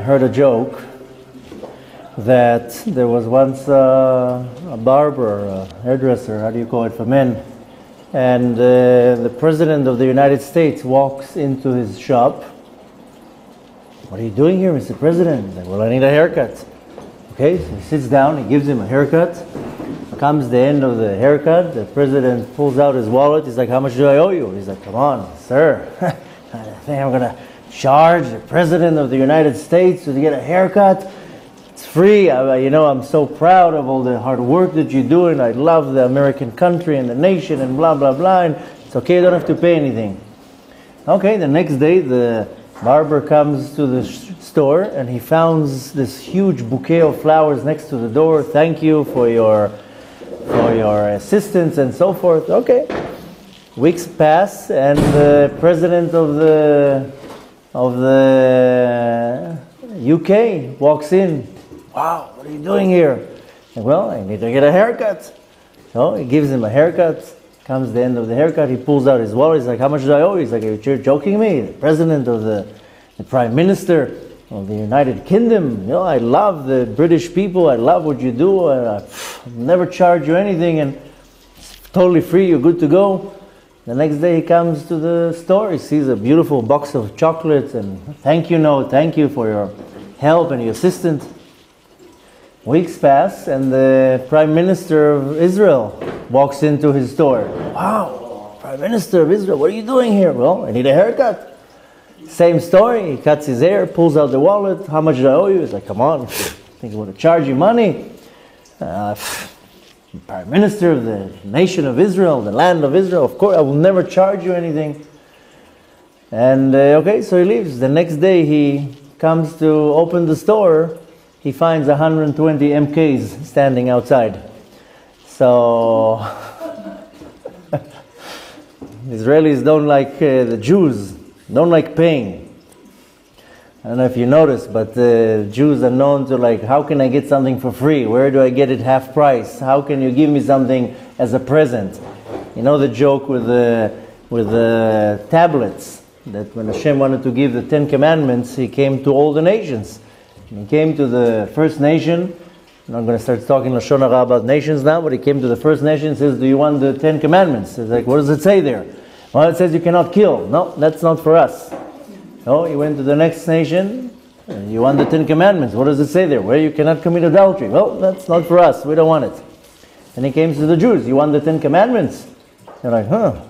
heard a joke that there was once a barber, a hairdresser, how do you call it, for men, and the President of the United States walks into his shop. "What are you doing here, Mr. President?" He's like, "Well, I need a haircut." Okay, so he sits down, he gives him a haircut. Comes the end of the haircut, the President pulls out his wallet. He's like, "How much do I owe you?" He's like, "Come on, sir. I think I'm going to charge the President of the United States to get a haircut. It's free. I'm so proud of all the hard work that you're doing. I love the American country and the nation and blah, blah, blah. And it's okay, you don't have to pay anything." Okay, the next day, the barber comes to the store and he finds this huge bouquet of flowers next to the door. "Thank you for your assistance," and so forth. Okay. Weeks pass and the President of the UK walks in. "Wow, what are you doing here?" And, "Well, I need to get a haircut." So he gives him a haircut. Comes the end of the haircut, he pulls out his wallet. He's like, "How much do I owe you?" He's like, "You're joking me? The President of the Prime Minister of the United Kingdom, I love the British people, I love what you do, and I'll never charge you anything, and it's totally free, you're good to go." The next day he comes to the store, he sees a beautiful box of chocolates and thank you note, "Thank you for your help and your assistance." Weeks pass and the Prime Minister of Israel walks into his store. "Wow, Prime Minister of Israel, what are you doing here?" "Well, I need a haircut." Same story, he cuts his hair, pulls out the wallet. "How much do I owe you?" He's like, "Come on, I think I'm going to charge you money. Prime Minister of the nation of Israel, the land of Israel, of course, I will never charge you anything." And okay, so he leaves. The next day he comes to open the store, he finds 120 MKs standing outside. So Israelis don't like the Jews. Don't like paying. I don't know if you noticed, but Jews are known to like, how can I get something for free? Where do I get it half price? How can you give me something as a present? You know the joke with the tablets, that when Hashem wanted to give the 10 Commandments, he came to all the nations. And he came to the first nation. I'm not going to start talking Lashon Hara about nations now, but he came to the first nation and says, "Do you want the 10 Commandments?" He's like, "What does it say there?" "Well, it says you cannot kill." "No, that's not for us." So he went to the next nation. "You want the 10 Commandments? What does it say there?" "Well, you cannot commit adultery." "Well, that's not for us. We don't want it." And he came to the Jews. "You want the 10 Commandments?" They're like,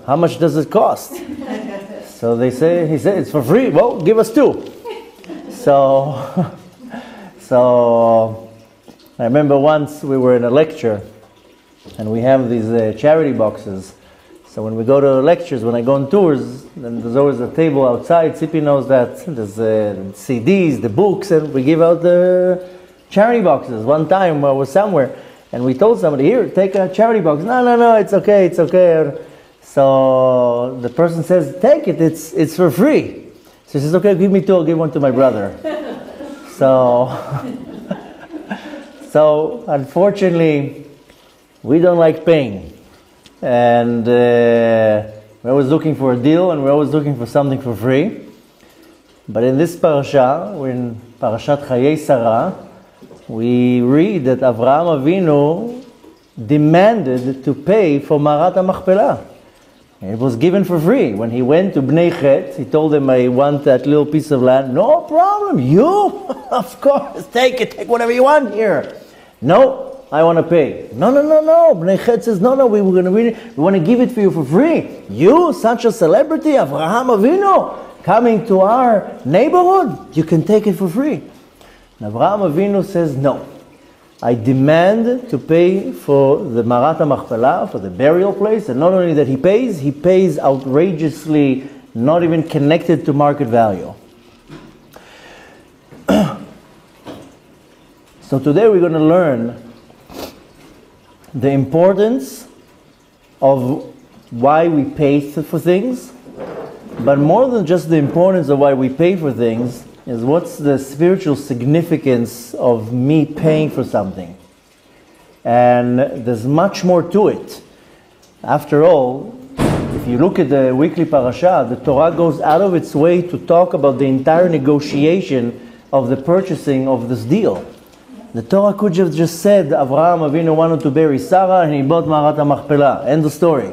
"How much does it cost?" So he said, "It's for free." "Well, give us 2. So I remember once we were in a lecture and we have these charity boxes. So when we go to lectures, when I go on tours, then there's always a table outside. Tzipi knows that. There's CDs, the books, and we give out the charity boxes. One time I was somewhere, and we told somebody, "Here, take a charity box." No, it's okay, it's okay. So the person says, "Take it, it's for free." So he says, "Okay, give me 2, I'll give one to my brother." So unfortunately, we don't like paying. And we're always looking for a deal, and we're always looking for something for free. But in this parasha, we're in Parashat Chayei Sarah, we read that Avraham Avinu demanded to pay for Marat HaMachpelah. It was given for free. When he went to Bnei Chet, he told them, "I want that little piece of land." "No problem, you? Of course, take it, take whatever you want here." "No, I want to pay." No. Bnei Chet says, no, we want to give it for you for free. "You, such a celebrity, Avraham Avinu, coming to our neighborhood, you can take it for free." And Avraham Avinu says, "No. I demand to pay for the Marat HaMachpelah, for the burial place." And not only that he pays outrageously, not even connected to market value. So today we're going to learn the importance of why we pay for things, but more than just the importance of why we pay for things, is what's the spiritual significance of me paying for something. And there's much more to it. After all, if you look at the weekly parasha, the Torah goes out of its way to talk about the entire negotiation of the purchasing of this deal. The Torah could have just said Avraham Avinu wanted to bury Sarah and he bought Ma'arat HaMachpelah. End of story.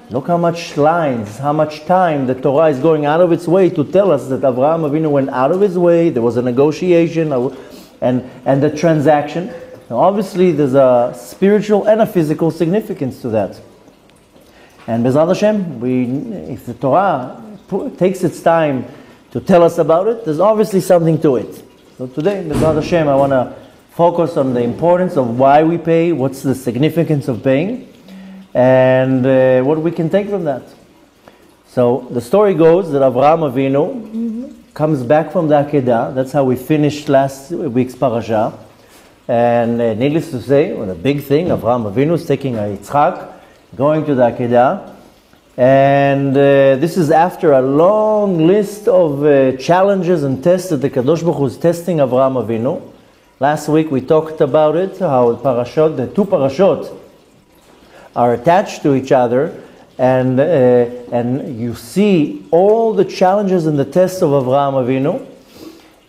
Look how much lines, how much time the Torah is going out of its way to tell us that Avraham Avinu went out of his way, there was a negotiation and the transaction. Now obviously there's a spiritual and a physical significance to that. And B'ezrat Hashem, if the Torah takes its time to tell us about it, there's obviously something to it. So today, B'ezrat Hashem, I want to focus on the importance of why we pay, what's the significance of paying, and what we can take from that. So the story goes that Avraham Avinu comes back from the Akedah. That's how we finished last week's parasha. And needless to say, well, a big thing, Avraham Avinu is taking a Yitzchak, going to the Akedah. And this is after a long list of challenges and tests that the Kadosh Baruch Hu is testing Avraham Avinu. Last week we talked about it, how the two parashot are attached to each other, and you see all the challenges and the tests of Avraham Avinu.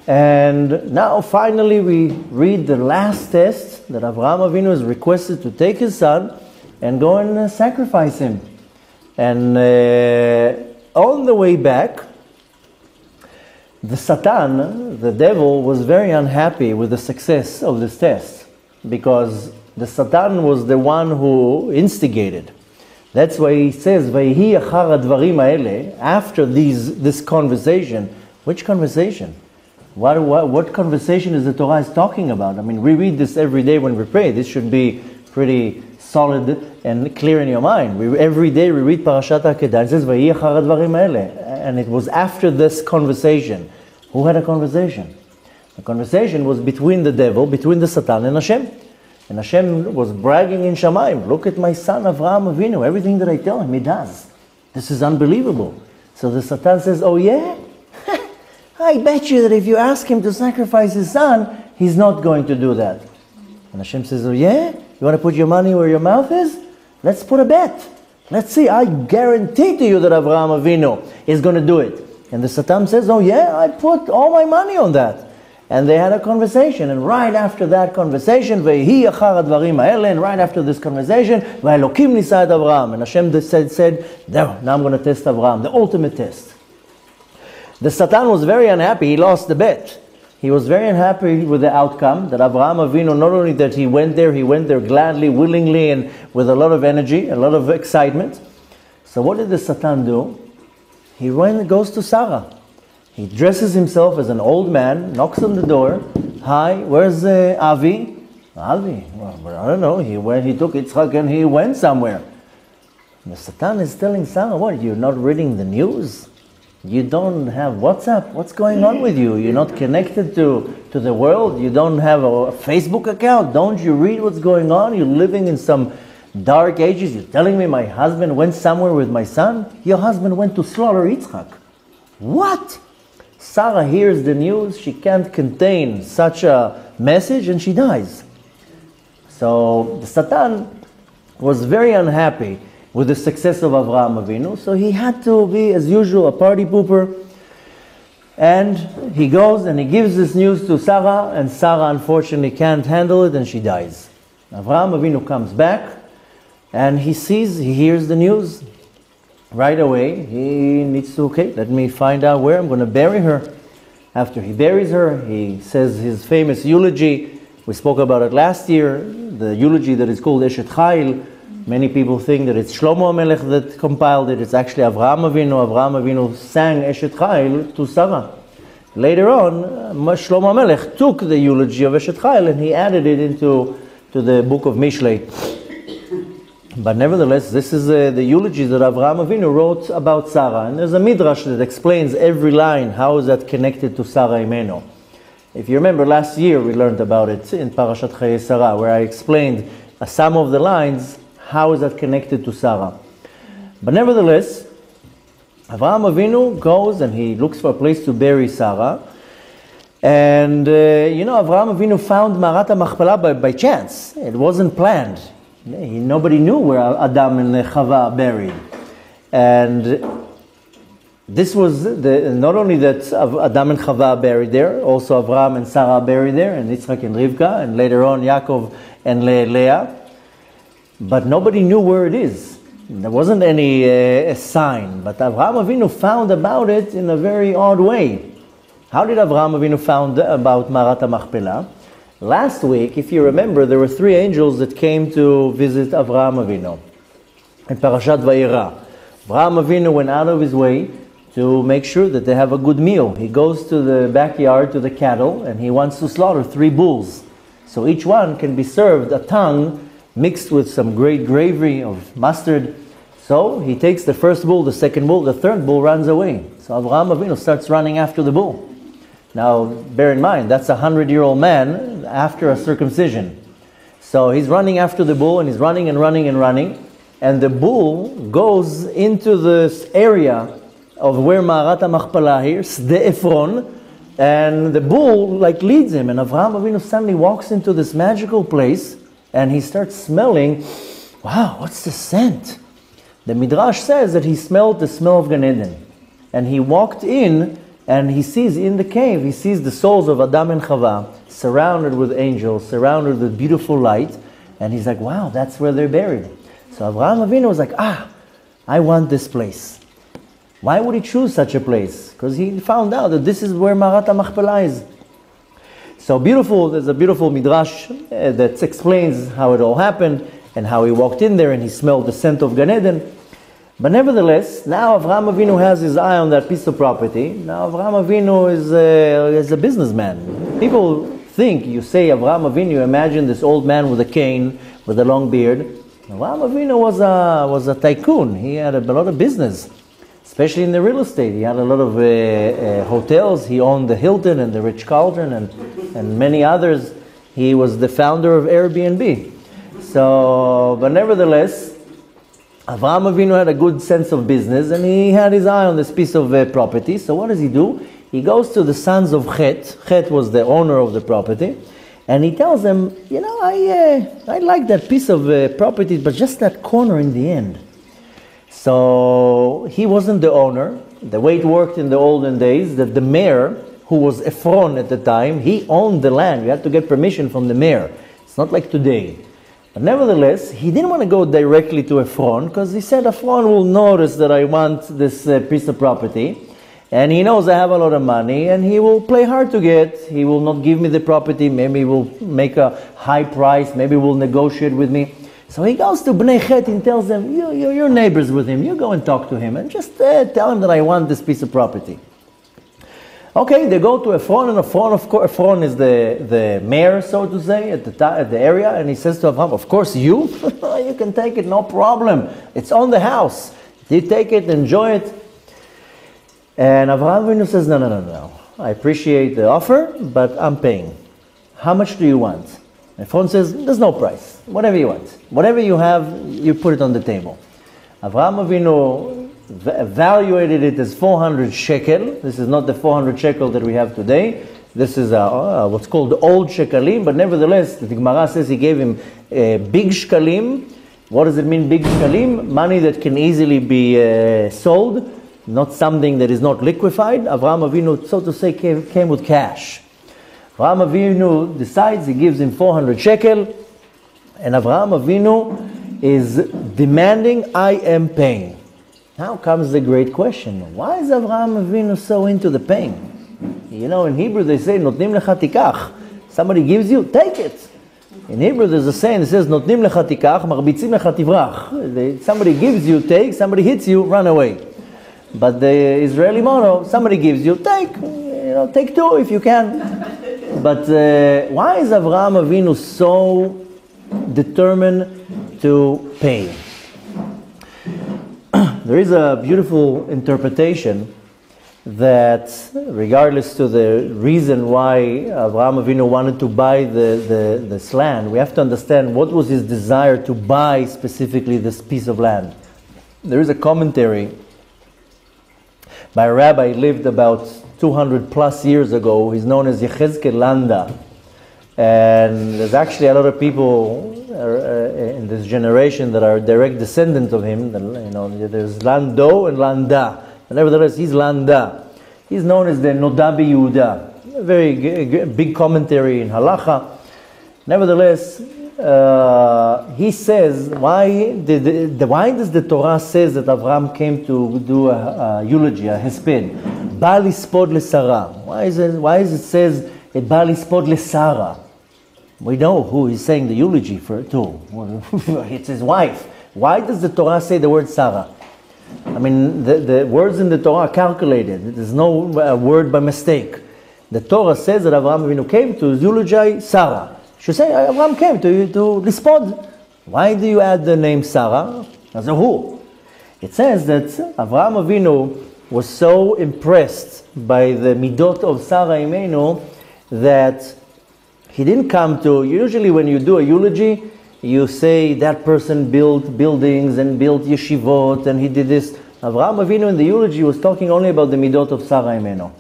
And now finally we read the last test that Avraham Avinu is requested to take his son and go and sacrifice him. And on the way back, the Satan, the devil, was very unhappy with the success of this test, because the Satan was the one who instigated. That's why he says, "Vayhi achar hadvarim haele," after this conversation. Which conversation? What conversation is the Torah is talking about? I mean, we read this every day when we pray. This should be pretty solid and clear in your mind. Every day we read Parashat Akedah, it says, "Vayhi achar hadvarim haele," and it was after this conversation. Who had a conversation? The conversation was between the devil, between the Satan and Hashem. And Hashem was bragging in Shamayim, "Look at my son Avraham Avinu, everything that I tell him, he does. This is unbelievable." So the Satan says, "Oh yeah? I bet you that if you ask him to sacrifice his son, he's not going to do that." And Hashem says, "Oh yeah? You want to put your money where your mouth is? Let's put a bet. Let's see, I guarantee to you that Avraham Avinu is going to do it." And the Satan says, "Oh yeah, I put all my money on that." And they had a conversation, and right after that conversation, "Vayhi achar hadvarim haele," and right after this conversation, "Va'elokim nisa et Avraham," and Hashem said, "Now I'm going to test Avraham, the ultimate test." The Satan was very unhappy. He lost the bet. He was very unhappy with the outcome, that Avraham Avinu, not only that he went there gladly, willingly, and with a lot of energy, a lot of excitement. So what did the Satan do? He goes to Sarah. He dresses himself as an old man, knocks on the door. "Hi, where's Avi?" "Avi? Well, I don't know. He took Yitzchak and he went somewhere." And the Satan is telling Sarah, "What, you're not reading the news? You don't have WhatsApp? What's going on with you? You're not connected to the world? You don't have a Facebook account? Don't you read what's going on? You're living in some dark ages. You're telling me my husband went somewhere with my son? Your husband went to slaughter Yitzchak." What? Sarah hears the news. She can't contain such a message and she dies. So the Satan was very unhappy with the success of Avraham Avinu, so he had to be, as usual, a party pooper. And he goes and he gives this news to Sarah, and Sarah unfortunately can't handle it and she dies. Avraham Avinu comes back and he hears the news. Right away, he needs to, let me find out where I'm going to bury her. After he buries her, he says his famous eulogy. We spoke about it last year, the eulogy that is called Eshet Chayil. Many people think that it's Shlomo HaMelech that compiled it. It's actually Avraham Avinu. Avraham Avinu sang Eshet Chayil to Sarah. Later on, Shlomo HaMelech took the eulogy of Eshet Chayil and he added it into the book of Mishlei. But nevertheless, this is the eulogy that Avraham Avinu wrote about Sarah. And there's a midrash that explains every line. How is that connected to Sarah Imenu? If you remember last year, we learned about it in Parashat Chayei Sarah, where I explained some of the lines. How is that connected to Sarah? But nevertheless, Avraham Avinu goes and he looks for a place to bury Sarah. And Avraham Avinu found Ma'arat HaMachpelah by chance. It wasn't planned. Nobody knew where Adam and Chava buried. And this was not only that Adam and Chava buried there, also Avraham and Sarah buried there, and Yitzchak and Rivka, and later on Yaakov and Leah. But nobody knew where it is. There wasn't any sign. But Avraham Avinu found about it in a very odd way. How did Avraham Avinu found about Marat HaMachpelah? Last week, if you remember, there were 3 angels that came to visit Avraham Avinu in Parashat Vayera. Avraham Avinu went out of his way to make sure that they have a good meal. He goes to the backyard to the cattle and he wants to slaughter 3 bulls. So each one can be served a tongue mixed with some great gravy of mustard. So he takes the first bull, the second bull, the third bull runs away. So Avraham Avinu starts running after the bull. Now, bear in mind, that's a 100-year-old man after a circumcision. So he's running after the bull, and he's running and running and running, and the bull goes into this area of where Ma'arat HaMachpelah here, Sde Ephron, and the bull leads him, and Avraham Avinu suddenly walks into this magical place, and he starts smelling, wow, what's the scent? The Midrash says that he smelled the smell of Gan Eden, and he walked in, and he sees in the cave, he sees the souls of Adam and Chava surrounded with angels, surrounded with beautiful light. And he's like, wow, that's where they're buried. So Avraham Avinu was like, I want this place. Why would he choose such a place? Because he found out that this is where Marat HaMachpelah is. So beautiful, there's a beautiful midrash that explains how it all happened and how he walked in there and he smelled the scent of Gan Eden. But nevertheless, now Avraham Avinu has his eye on that piece of property. Now Avraham Avinu is a businessman. People think, you say Avraham Avinu, imagine this old man with a cane, with a long beard. Avraham Avinu was a tycoon. He had a lot of business, especially in the real estate. He had a lot of hotels. He owned the Hilton and the Ritz-Carlton and many others. He was the founder of Airbnb. So, but nevertheless, Avraham Avinu had a good sense of business and he had his eye on this piece of property. So what does he do? He goes to the sons of Chet. Chet was the owner of the property. And he tells them, you know, I like that piece of property, but just that corner in the end. So he wasn't the owner. The way it worked in the olden days, that the mayor, who was Ephron at the time, he owned the land. You had to get permission from the mayor. It's not like today. But nevertheless, he didn't want to go directly to Ephron because he said Ephron will notice that I want this piece of property. And he knows I have a lot of money and he will play hard to get. He will not give me the property. Maybe he will make a high price. Maybe he will negotiate with me. So he goes to Bnei Chet and tells them, you're neighbors with him. You go and talk to him and just tell him that I want this piece of property. Okay, they go to Ephron, and Ephron, of course, Ephron is the mayor, so to say, at the area, and he says to Avraham, of course you can take it, no problem. It's on the house. You take it, enjoy it. And Avraham Avinu says, no. I appreciate the offer, but I'm paying. How much do you want? Ephron says, there's no price. Whatever you want. Whatever you have, you put it on the table. Avraham Avinu evaluated it as 400 shekel. This is not the 400 shekel that we have today. This is what's called the old shekalim, but nevertheless, the Gemara says he gave him big shekalim. What does it mean, big shekalim? Money that can easily be sold, not something that is not liquefied. Avraham Avinu, so to say, came with cash. Avraham Avinu decides, he gives him 400 shekel, and Avraham Avinu is demanding, I am paying. Now comes the great question. Why is Avraham Avinu so into the pain? You know, in Hebrew they say, Notnim lecha tikach. Somebody gives you, take it. In Hebrew there's a saying that says, Notnim lecha tikach, marbitzim lecha tivrach. Somebody gives you, take. Somebody hits you, run away. But the Israeli motto, somebody gives you, take. Take 2 if you can. But why is Avraham Avinu so determined to pay? There is a beautiful interpretation that, regardless to the reason why Avraham Avinu wanted to buy this land, we have to understand what was his desire to buy specifically this piece of land. There is a commentary by a rabbi who lived about 200 plus years ago. He's known as Yechezkel Landa. And there's actually a lot of people in this generation that are direct descendants of him. There's Lando and Landa. but nevertheless, he's Landa. He's known as the Noda Yehuda. A very big commentary in Halacha. Nevertheless, he says, why does the Torah says that Avraham came to do a eulogy, a hesped? Ba lispod lesara. Why is it says it ba lispod lesara? We know who he's saying the eulogy to. It's his wife. Why does the Torah say the word Sarah? I mean, the words in the Torah are calculated. There's no word by mistake. The Torah says that Avraham Avinu came to eulogize Sarah. Should say Avraham came to lispod. Why do you add the name Sarah as a who? It says that Avraham Avinu was so impressed by the midot of Sarah Imenu that he didn't come to. Usually, when you do a eulogy, you say that person built buildings and built yeshivot and he did this. Avraham Avinu in the eulogy was talking only about the midot of Sarah Imenu.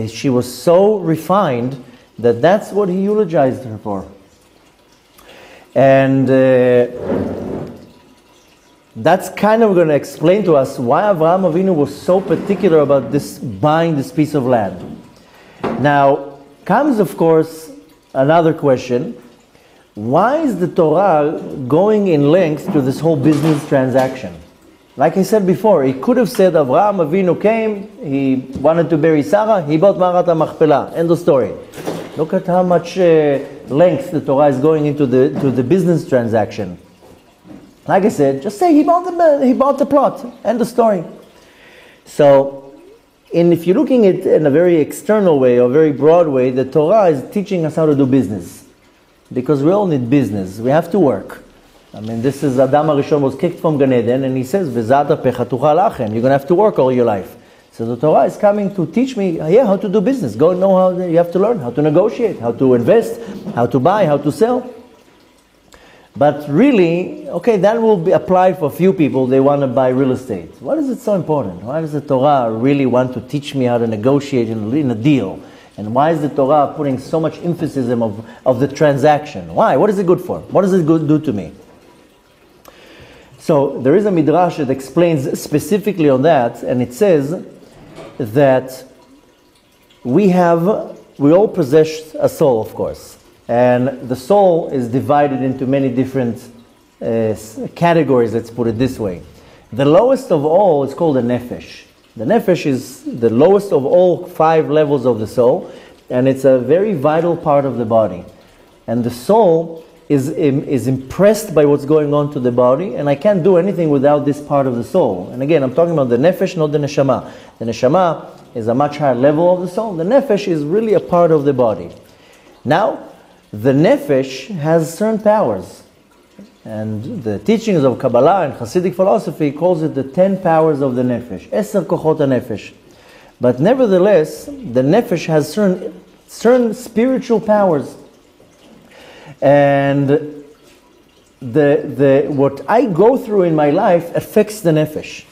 She was so refined that that's what he eulogized her for. And that's kind of going to explain to us why Avraham Avinu was so particular about this, buying this piece of land. Now, comes of course another question. Why is the Torah going in length to this whole business transaction? Like I said before, he could have said Avraham Avinu came, he wanted to bury Sarah, he bought Marat HaMachpelah. End of story. Look at how much length the Torah is going into the business transaction. Like I said, just say he bought the plot. End of story. So, if you're looking at it in a very external way or very broad way, the Torah is teaching us how to do business. Because we all need business. We have to work. I mean, this is Adam HaRishon was kicked from Gan Eden, and he says, "V'zad apecha tuchal lachem." You're going to have to work all your life. So the Torah is coming to teach me, how to do business. Go know how you have to learn how to negotiate, how to invest, how to buy, how to sell. But really, okay, that will be applied for a few people. They want to buy real estate. Why is it so important? Why does the Torah really want to teach me how to negotiate in a deal? And why is the Torah putting so much emphasis of the transaction? Why? What is it good for? What does it do to me? So there is a midrash that explains specifically on that, and it says that we all possess a soul, of course. And the soul is divided into many different categories, let's put it this way. The lowest of all is called a nefesh. The nefesh is the lowest of all 5 levels of the soul, and it's a very vital part of the body. And the soul is impressed by what's going on to the body, and I can't do anything without this part of the soul. And again, I'm talking about the nefesh, not the neshama. The neshama is a much higher level of the soul. The nefesh is really a part of the body. Now, the nefesh has certain powers. And the teachings of Kabbalah and Hasidic philosophy calls it the 10 powers of the nefesh. Eser kochot ha-nefesh. But nevertheless, the nefesh has certain spiritual powers. And what I go through in my life affects the nefesh.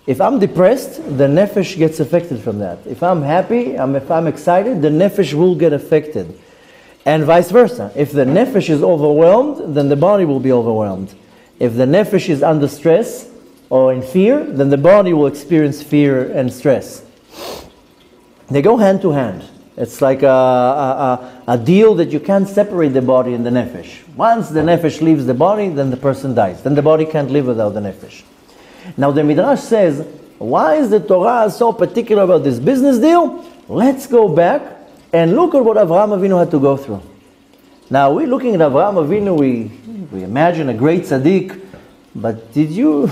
If I'm depressed, the nefesh gets affected from that. If I'm happy, if I'm excited, the nefesh will get affected. And vice versa. If the nefesh is overwhelmed, then the body will be overwhelmed. If the nefesh is under stress or in fear, then the body will experience fear and stress. They go hand to hand. It's like a deal that you can't separate the body and the nefesh. Once the nefesh leaves the body, then the person dies. Then the body can't live without the nefesh. Now the Midrash says, why is the Torah so particular about this business deal? Let's go back and look at what Avraham Avinu had to go through. Now we're looking at Avraham Avinu, we imagine a great tzaddik, but did you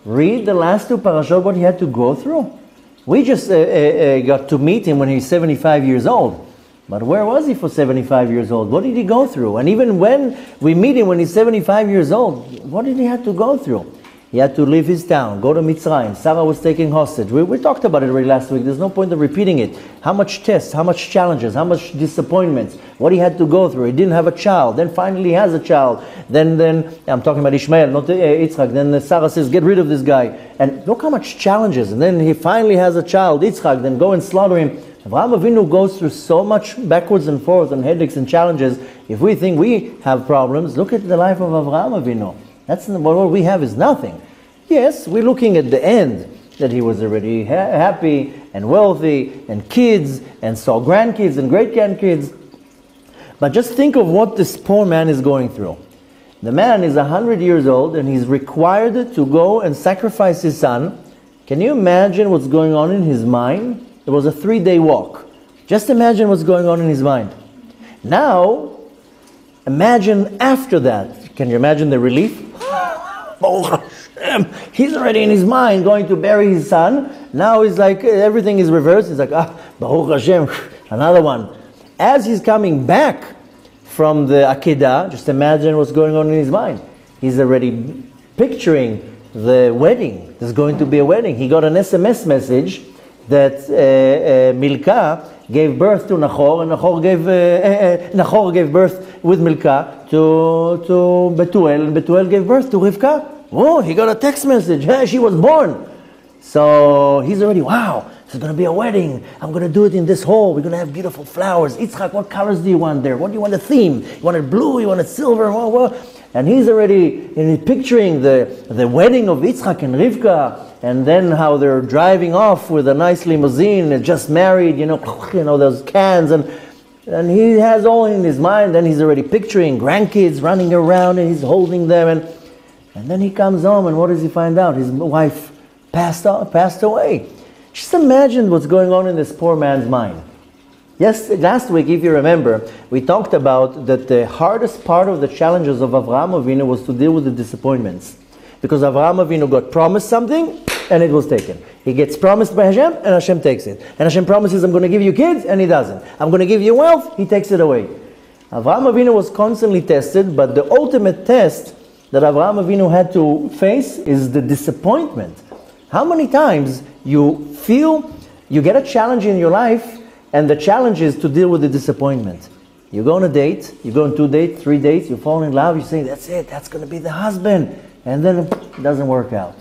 read the last 2 parashot, what he had to go through? We just got to meet him when he's 75 years old. But where was he for 75 years old? What did he go through? And even when we meet him when he's 75 years old, what did he have to go through? He had to leave his town, go to Mitzrayim. Sarah was taken hostage. We talked about it already last week. There's no point of repeating it. How much tests, how much challenges, how much disappointments, what he had to go through. He didn't have a child. Then finally he has a child. Then I'm talking about Ishmael, not Yitzchak. Then Sarah says, get rid of this guy. And look how much challenges. And then he finally has a child, Yitzchak. Then go and slaughter him. Avraham Avinu goes through so much backwards and forth and headaches and challenges. If we think we have problems, look at the life of Avraham Avinu. That's what we have is nothing. Yes, we're looking at the end. that he was already happy and wealthy and kids and saw grandkids and great-grandkids. But just think of what this poor man is going through. The man is 100 years old and he's required to go and sacrifice his son. Can you imagine what's going on in his mind? It was a 3-day walk. Just imagine what's going on in his mind. Now, imagine after that. Can you imagine the relief? He's already in his mind going to bury his son. Now he's like, everything is reversed. He's like, Baruch Hashem, another one. As he's coming back from the Akedah, just imagine what's going on in his mind. He's already picturing the wedding. There's going to be a wedding. He got an SMS message that Milcah gave birth to Nahor, and Nahor gave birth with Milcah to Betuel, and Betuel gave birth to Rivka. Oh, he got a text message. Hey, she was born. So he's already, wow, there's going to be a wedding. I'm going to do it in this hall. We're going to have beautiful flowers. Yitzchak, what colors do you want there? What do you want the theme? You want it blue? You want it silver? And he's already picturing the wedding of Yitzchak and Rivka, and then how they're driving off with a nice limousine, and just married, you know, those cans, and he has all in his mind. Then he's already picturing grandkids running around, and he's holding them, and then he comes home, and what does he find out? His wife passed away. Just imagine what's going on in this poor man's mind. Yes, last week, if you remember, we talked about that the hardest part of the challenges of Avraham Avinu was to deal with the disappointments. Because Avraham Avinu got promised something, and it was taken. He gets promised by Hashem, and Hashem takes it. And Hashem promises, I'm going to give you kids, and He doesn't. I'm going to give you wealth, He takes it away. Avraham Avinu was constantly tested, but the ultimate test that Avraham Avinu had to face is the disappointment. How many times you feel you get a challenge in your life, and the challenge is to deal with the disappointment. You go on a date, you go on 2 dates, 3 dates, you fall in love, you say, that's it, that's going to be the husband. And then it doesn't work out.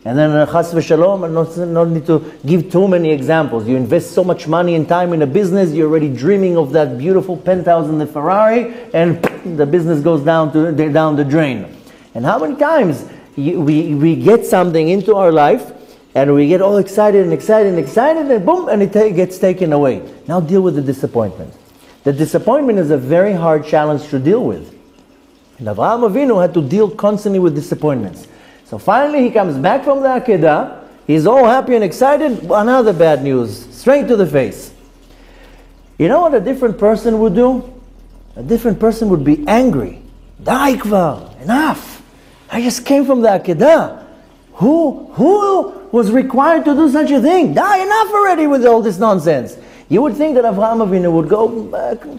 And then chas v'shalom, and not need to give too many examples. You invest so much money and time in a business, you're already dreaming of that beautiful penthouse in the Ferrari, and the business goes down the drain. And how many times we get something into our life, and we get all excited, and boom, and it gets taken away. Now deal with the disappointment. The disappointment is a very hard challenge to deal with. And Avraham Avinu had to deal constantly with disappointments. So finally he comes back from the Akedah, he's all happy and excited, another bad news, straight to the face. You know what a different person would do? A different person would be angry. Dai kvar, enough. I just came from the Akedah. Who was required to do such a thing? Die, enough already with all this nonsense. You would think that Avraham Avinu would go,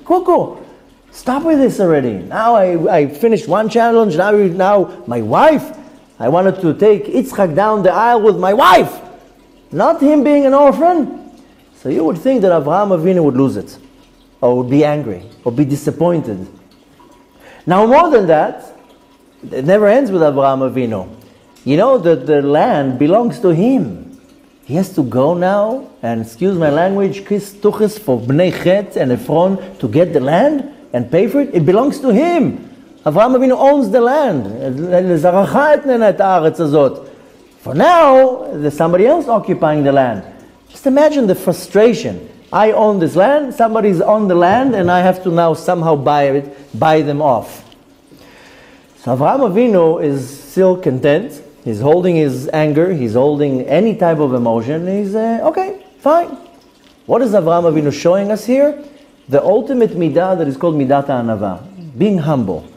cuckoo, stop with this already. Now I finished one challenge, now my wife, I wanted to take Yitzchak down the aisle with my wife, not him being an orphan. So you would think that Avraham Avinu would lose it, or would be angry, or be disappointed. Now more than that, it never ends with Avraham Avinu. You know that the land belongs to him. He has to go now and, excuse my language, kiss tuchis for Bnei Chet and Ephron to get the land and pay for it. It belongs to him. Avraham Avinu owns the land. For now, there's somebody else occupying the land. Just imagine the frustration. I own this land, somebody's on the land, and I have to now somehow buy them off. So Avraham Avinu is still content. He's holding his anger, he's holding any type of emotion. He's, okay, fine. What is Avraham Avinu showing us here? The ultimate midah that is called midat ha'anava, being humble.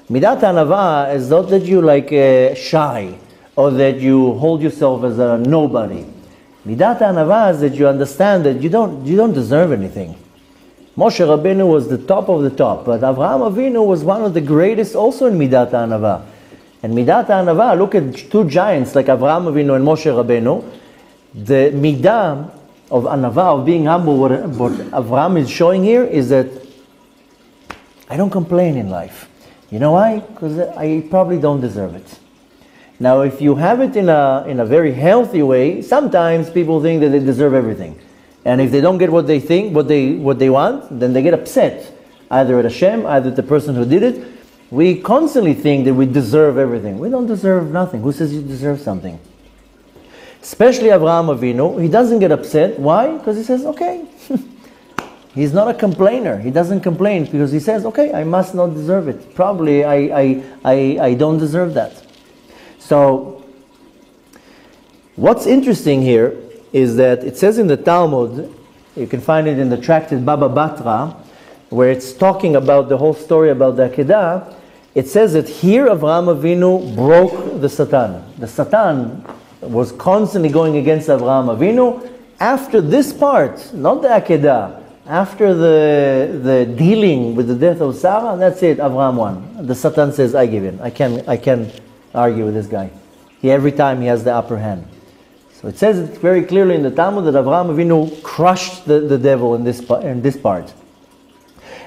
Midat ha'anava is not that you like shy, or that you hold yourself as a nobody. Midat ha'anava is that you understand that you don't deserve anything. Moshe Rabbeinu was the top of the top, but Avraham Avinu was one of the greatest also in midat ha'anava. And midat ha'anava, look at two giants like Avraham Avinu and Moshe Rabbeinu. The midah of anava, of being humble, what Avraham is showing here is that I don't complain in life. You know why? Because I probably don't deserve it. Now, if you have it in a very healthy way, sometimes people think that they deserve everything. And if they don't get what they think, what they want, then they get upset. Either at Hashem, either at the person who did it. We constantly think that we deserve everything. We don't deserve nothing. Who says you deserve something? Especially Avraham Avinu, he doesn't get upset. Why? Because he says, okay. He's not a complainer. He doesn't complain because he says, okay, I must not deserve it. Probably I don't deserve that. So, what's interesting here is that it says in the Talmud, you can find it in the tractate Baba Batra, where it's talking about the whole story about the Akedah. It says that here Avraham Avinu broke the Satan. The Satan was constantly going against Avraham Avinu. After this part, not the Akedah, after the dealing with the death of Sarah, that's it, Avraham won. The Satan says, I give in. I can argue with this guy. Every time he has the upper hand. So it says it very clearly in the Talmud that Avraham Avinu crushed the devil in this part.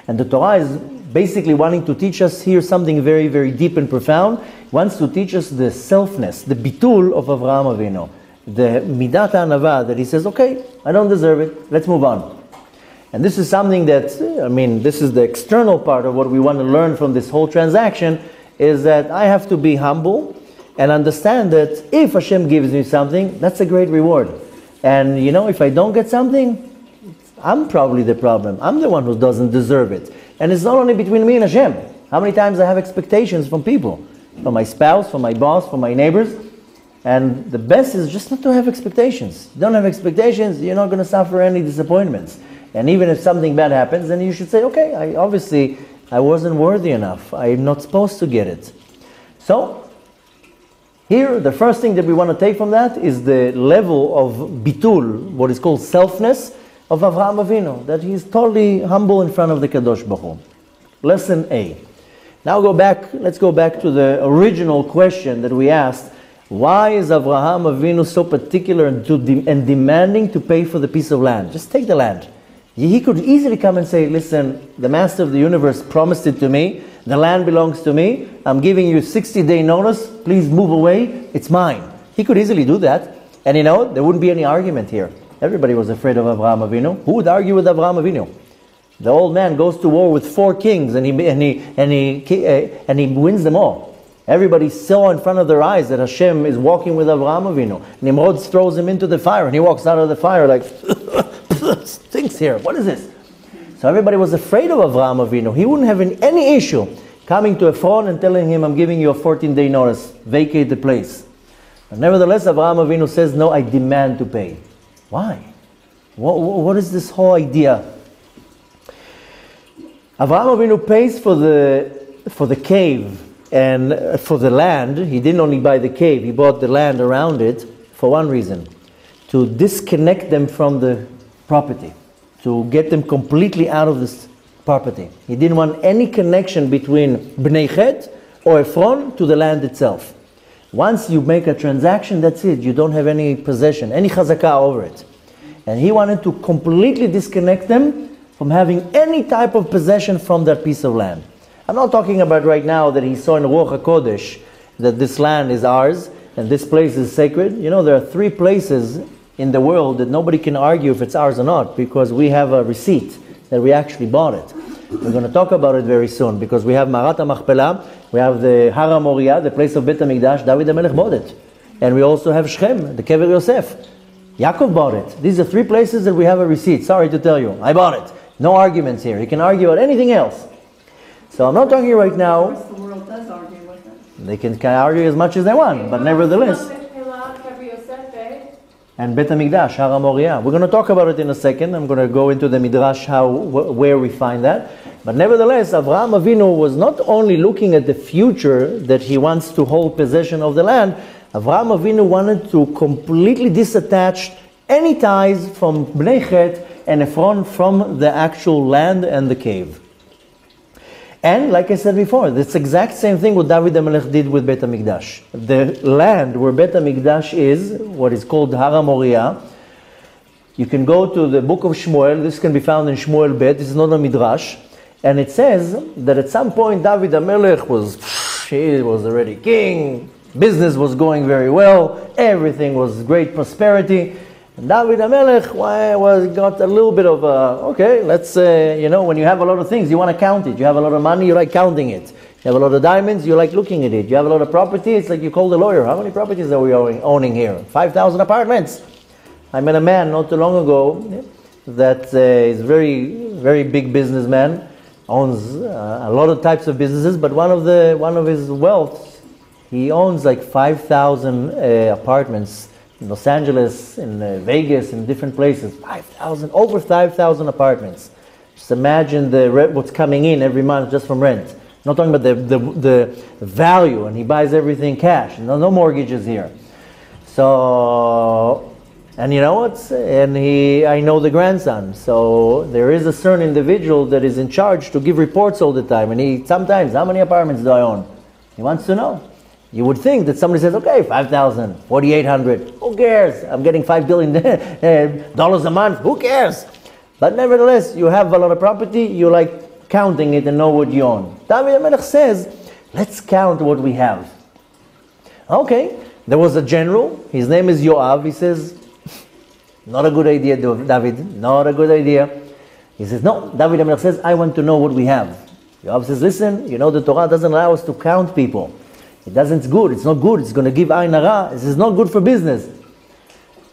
And the Torah is basically wanting to teach us here something very, very deep and profound. It wants to teach us the selfness, the bitul of Avraham Avinu. The midat ha'anava, that he says, okay, I don't deserve it, let's move on. And this is something that, this is the external part of what we want to learn from this whole transaction, is that I have to be humble and understand that if Hashem gives me something, that's a great reward. And if I don't get something, I'm probably the problem. I'm the one who doesn't deserve it. And it's not only between me and Hashem. How many times I have expectations from people? From my spouse, from my boss, from my neighbors. And the best is just not to have expectations. You don't have expectations, you're not going to suffer any disappointments. And even if something bad happens, then you should say, okay, I wasn't worthy enough. I'm not supposed to get it. So, here, the first thing that we want to take from that is the level of bitul, what is called selfness, of Avraham Avinu, that he's totally humble in front of the Kadosh Baruch Hu. Lesson A. Now let's go back to the original question that we asked. Why is Avraham Avinu so particular and demanding to pay for the piece of land? Just take the land. He could easily come and say, listen, the Master of the universe promised it to me, the land belongs to me, I'm giving you 60-day notice, please move away, it's mine. He could easily do that, and there wouldn't be any argument here. Everybody was afraid of Avraham Avinu. Who would argue with Avraham Avinu? The old man goes to war with 4 kings and he wins them all. Everybody saw in front of their eyes that Hashem is walking with Avraham Avinu. Nimrod throws him into the fire and he walks out of the fire like, stinks here, what is this? So everybody was afraid of Avraham Avinu. He wouldn't have any issue coming to Ephron and telling him, I'm giving you a 14-day notice, vacate the place. But nevertheless, Avraham Avinu says, no, I demand to pay. Why? What is this whole idea? Avraham Avinu pays for the cave and for the land. He didn't only buy the cave, he bought the land around it for one reason. To disconnect them from the property. To get them completely out of this property. He didn't want any connection between Bnei Chet or Ephron to the land itself. Once you make a transaction, that's it. You don't have any possession, any chazakah over it. And he wanted to completely disconnect them from having any type of possession from that piece of land. I'm not talking about right now that he saw in Ruach HaKodesh that this land is ours and this place is sacred. There are 3 places in the world that nobody can argue if it's ours or not, because we have a receipt that we actually bought it. We're going to talk about it very soon, because we have Marat HaMachpelah, we have the Har HaMoriah, the place of Bet HaMikdash, David HaMelech bought it. And we also have Shechem, the Kever Yosef. Yaakov bought it. These are 3 places that we have a receipt. Sorry to tell you, I bought it. No arguments here. You can argue about anything else. So I'm not talking right now. Of course, the world does argue with them. They can argue as much as they want, but nevertheless. And Bet HaMikdash, Har HaMoriah. We're going to talk about it in a second. I'm going to go into the Midrash, where we find that. But nevertheless, Avraham Avinu was not only looking at the future that he wants to hold possession of the land. Avraham Avinu wanted to completely disattach any ties from Bnei Chet and Ephron from the actual land and the cave. And like I said before, this exact same thing what David HaMelech did with Bet HaMikdash. The land where Bet HaMikdash is, what is called Har HaMoriah, you can go to the book of Shmuel. This can be found in Shmuel Bet. This is not a Midrash. And it says that at some point David HaMelech was already king, business was going very well, everything was great prosperity. And David HaMelech got a little bit of okay, let's when you have a lot of things, you want to count it. You have a lot of money, you like counting it. You have a lot of diamonds, you like looking at it. You have a lot of property, it's like you call the lawyer. How many properties are we owning here? 5,000 apartments. I met a man not too long ago that is very big businessman, owns a lot of types of businesses, but one of his wealth, he owns like 5,000 apartments in Los Angeles, in Vegas, in different places. Over 5,000 apartments. Just imagine what's coming in every month just from rent. Not talking about the value, and he buys everything cash. No mortgages here. So, and you know what? And I know the grandson. So there is a certain individual that is in charge to give reports all the time. And sometimes, how many apartments do I own? He wants to know. You would think that somebody says, okay, 5,000, 4,800. Who cares? I'm getting $5 billion dollars a month. Who cares? But nevertheless, you have a lot of property. You like counting it and know what you own. David HaMelech says, let's count what we have. Okay, there was a general. His name is Yoav. He says, not a good idea, David. Not a good idea. He says, no. David HaMelech says, I want to know what we have. Yoav says, listen, you know the Torah doesn't allow us to count people. It's good. It's not good. It's going to give ayin hara. This is not good for business.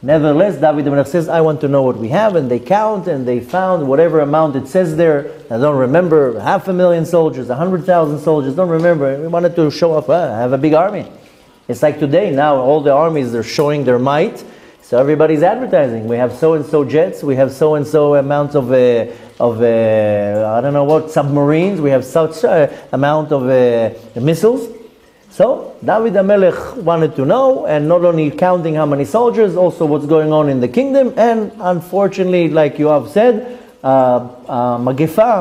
Nevertheless, David HaMelech says, I want to know what we have. And they count and they found whatever amount it says there. I don't remember, 500,000 soldiers, 100,000 soldiers, don't remember. We wanted to show off, I have a big army. It's like today, now all the armies, they're showing their might. So everybody's advertising. We have so-and-so jets, we have so-and-so amount of I don't know what, submarines. We have such amount of missiles. So, David HaMelech wanted to know, and not only counting how many soldiers, also what's going on in the kingdom, and unfortunately, like you have said, Magifa,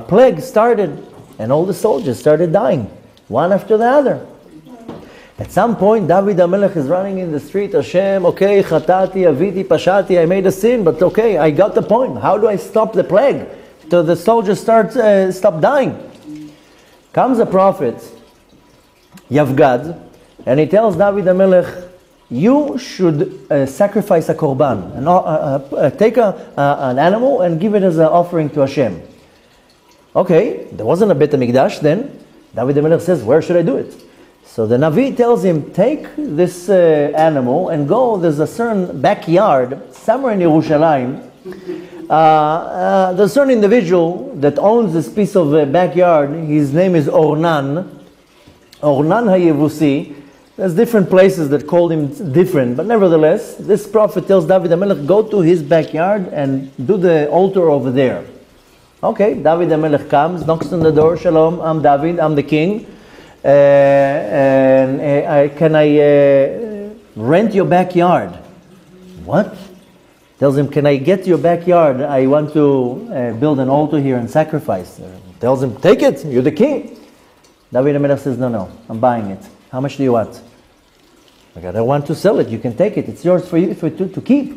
plague started, and all the soldiers started dying, one after the other. At some point, David HaMelech is running in the street, Hashem, okay, chatati, aviti, pashati, I made a sin, but okay, I got the point. How do I stop the plague? Till the soldiers stop dying. Comes a prophet, Yavgad, and he tells David HaMelech, you should sacrifice a korban, and take an animal and give it as an offering to Hashem. Okay, there wasn't a Bet HaMikdash then. David HaMelech says, where should I do it? So the Navi tells him, take this animal and go, there's a certain backyard, somewhere in Yerushalayim. There's a certain individual that owns this piece of backyard. His name is Ornan HaYevusi. There's different places that call him different, but nevertheless, this prophet tells David HaMelech, go to his backyard and do the altar over there. Okay, David HaMelech comes, knocks on the door, Shalom, I'm David, I'm the king, can I rent your backyard? What? Tells him, can I get your backyard? I want to build an altar here and sacrifice. Tells him, take it, you're the king. David HaMelech says, no, I'm buying it. How much do you want? Like, I don't want to sell it. You can take it. It's yours for you to keep.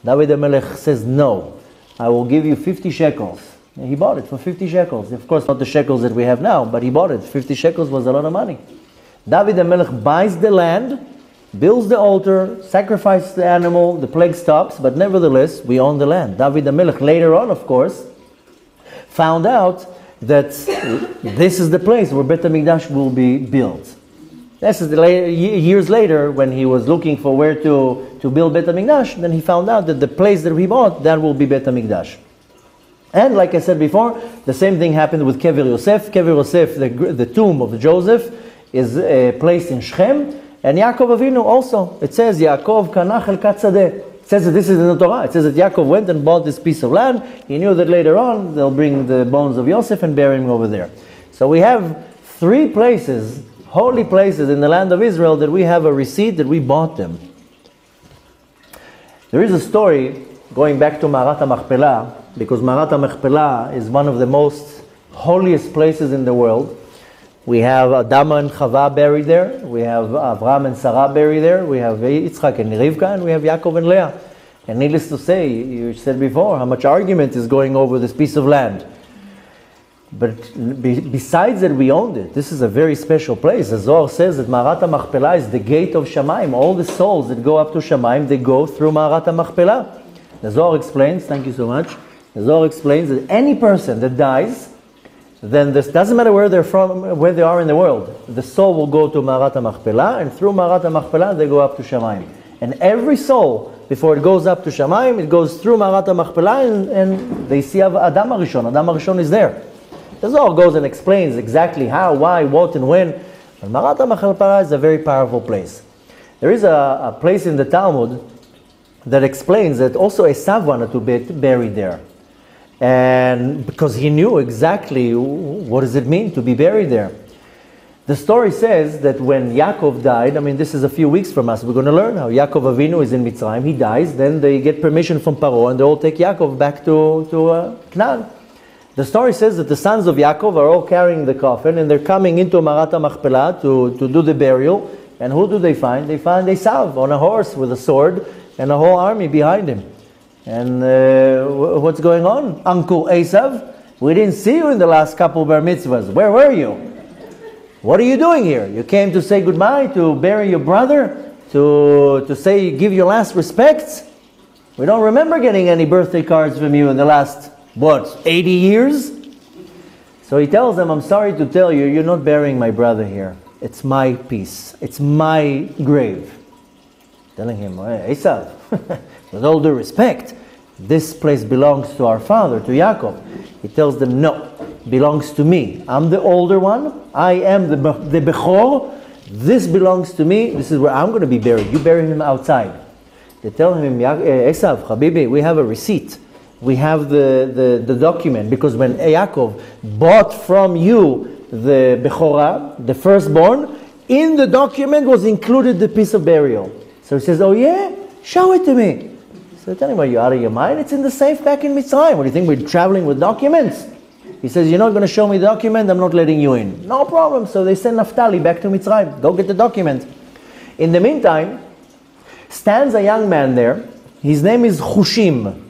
David HaMelech says, no, I will give you 50 shekels. And he bought it for 50 shekels. Of course, not the shekels that we have now, but he bought it. 50 shekels was a lot of money. David HaMelech buys the land, builds the altar, sacrifices the animal, the plague stops, but nevertheless, we own the land. David HaMelech later on, of course, found out that this is the place where Bet HaMikdash will be built. This is years later, when he was looking for where to build Bet HaMikdash, then he found out that the place that he bought, that will be Bet HaMikdash. And like I said before, the same thing happened with Kever Yosef. Kever Yosef, the tomb of Joseph, is placed in Shechem. And Yaakov Avinu also, it says, Yaakov kanach elkat sadeh. It says that this is in the Torah. It says that Yaakov went and bought this piece of land. He knew that later on they'll bring the bones of Yosef and bury him over there. So we have 3 places, holy places in the land of Israel, that we have a receipt that we bought them. There is a story going back to Marat HaMachpelah, because Marat HaMachpelah is one of the most holiest places in the world. We have Adam and Chava buried there. We have Avraham and Sarah buried there. We have Yitzchak and Rivka, and we have Yaakov and Leah. And needless to say, you said before, how much argument is going over this piece of land. But besides that, we owned it. This is a very special place. The Zohar says that Marat HaMachpelah is the gate of Shamayim. All the souls that go up to Shamayim, they go through Marat HaMachpelah. The Zohar explains, thank you so much, the Zohar explains that any person that dies, then this doesn't matter where they're from, where they are in the world. The soul will go to Ma'arat HaMachpelah, and through Ma'arat HaMachpelah they go up to Shamayim. And every soul, before it goes up to Shamayim, it goes through Ma'arat HaMachpelah, and they see Adam HaRishon. Adam HaRishon is there. The Zohar goes and explains exactly how, why, what, and when. But Ma'arat HaMachpelah is a very powerful place. There is a place in the Talmud that explains that also Esav wanted to be buried there. And because he knew exactly what does it mean to be buried there. The story says that when Yaakov died, I mean this is a few weeks from us, we're going to learn how Yaakov Avinu is in Mitzrayim, he dies, then they get permission from Paro and they all take Yaakov back to Canaan. The story says that the sons of Yaakov are all carrying the coffin and they're coming into Ma'arat HaMachpelah to do the burial. And who do they find? They find Esav on a horse with a sword and a whole army behind him. And what's going on? Uncle Esav, we didn't see you in the last couple bar mitzvahs. Where were you? What are you doing here? You came to say goodbye, to bury your brother, to say give your last respects? We don't remember getting any birthday cards from you in the last, 80 years? So he tells them, I'm sorry to tell you, you're not burying my brother here. It's my piece. It's my grave. Telling him, hey, Esav, with all due respect, this place belongs to our father, to Yaakov. He tells them, no, it belongs to me. I'm the older one. I am the Bechor. This belongs to me. This is where I'm going to be buried. You bury him outside. They tell him, Esav, Habibi, we have a receipt. We have the document. Because when Yaakov bought from you the Bechorah, the firstborn, in the document was included the piece of burial. So he says, oh yeah? Show it to me. So tell him, are you out of your mind? It's in the safe back in Mitzrayim. What do you think, we're traveling with documents? He says, you're not going to show me the document, I'm not letting you in. No problem. So they send Naphtali back to Mitzrayim. Go get the document. In the meantime, stands a young man there. His name is Chushim.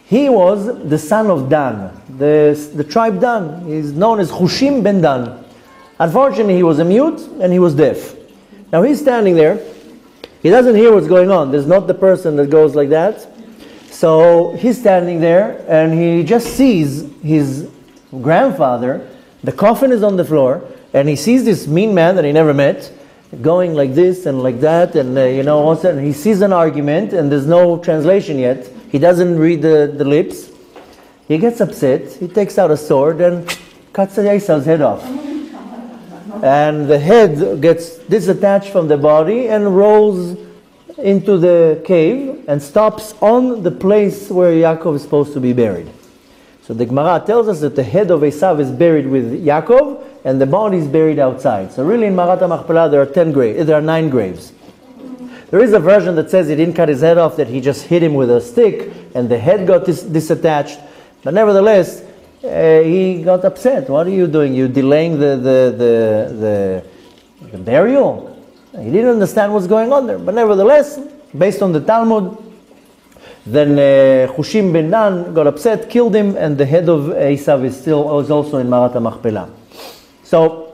He was the son of Dan, the tribe Dan. He's known as Chushim ben Dan. Unfortunately, he was a mute and he was deaf. Now he's standing there. He doesn't hear what's going on. There's not the person that goes like that. So he's standing there and he just sees his grandfather. The coffin is on the floor and he sees this mean man that he never met going like this and like that, and all of a sudden he sees an argument and there's no translation yet. He doesn't read the lips. He gets upset. He takes out a sword and cuts Esau's head off. And the head gets disattached from the body and rolls into the cave and stops on the place where Yaakov is supposed to be buried. So the Gemara tells us that the head of Esav is buried with Yaakov and the body is buried outside. So really in Ma'arat HaMachpelah there are 9 graves. There is a version that says he didn't cut his head off, that he just hit him with a stick and the head got disattached. But nevertheless, he got upset. What are you doing? You're delaying the burial? He didn't understand what's going on there. But nevertheless, based on the Talmud, then Chushim ben Dan got upset, killed him, and the head of Esav is also in Ma'arat HaMachpelah. So,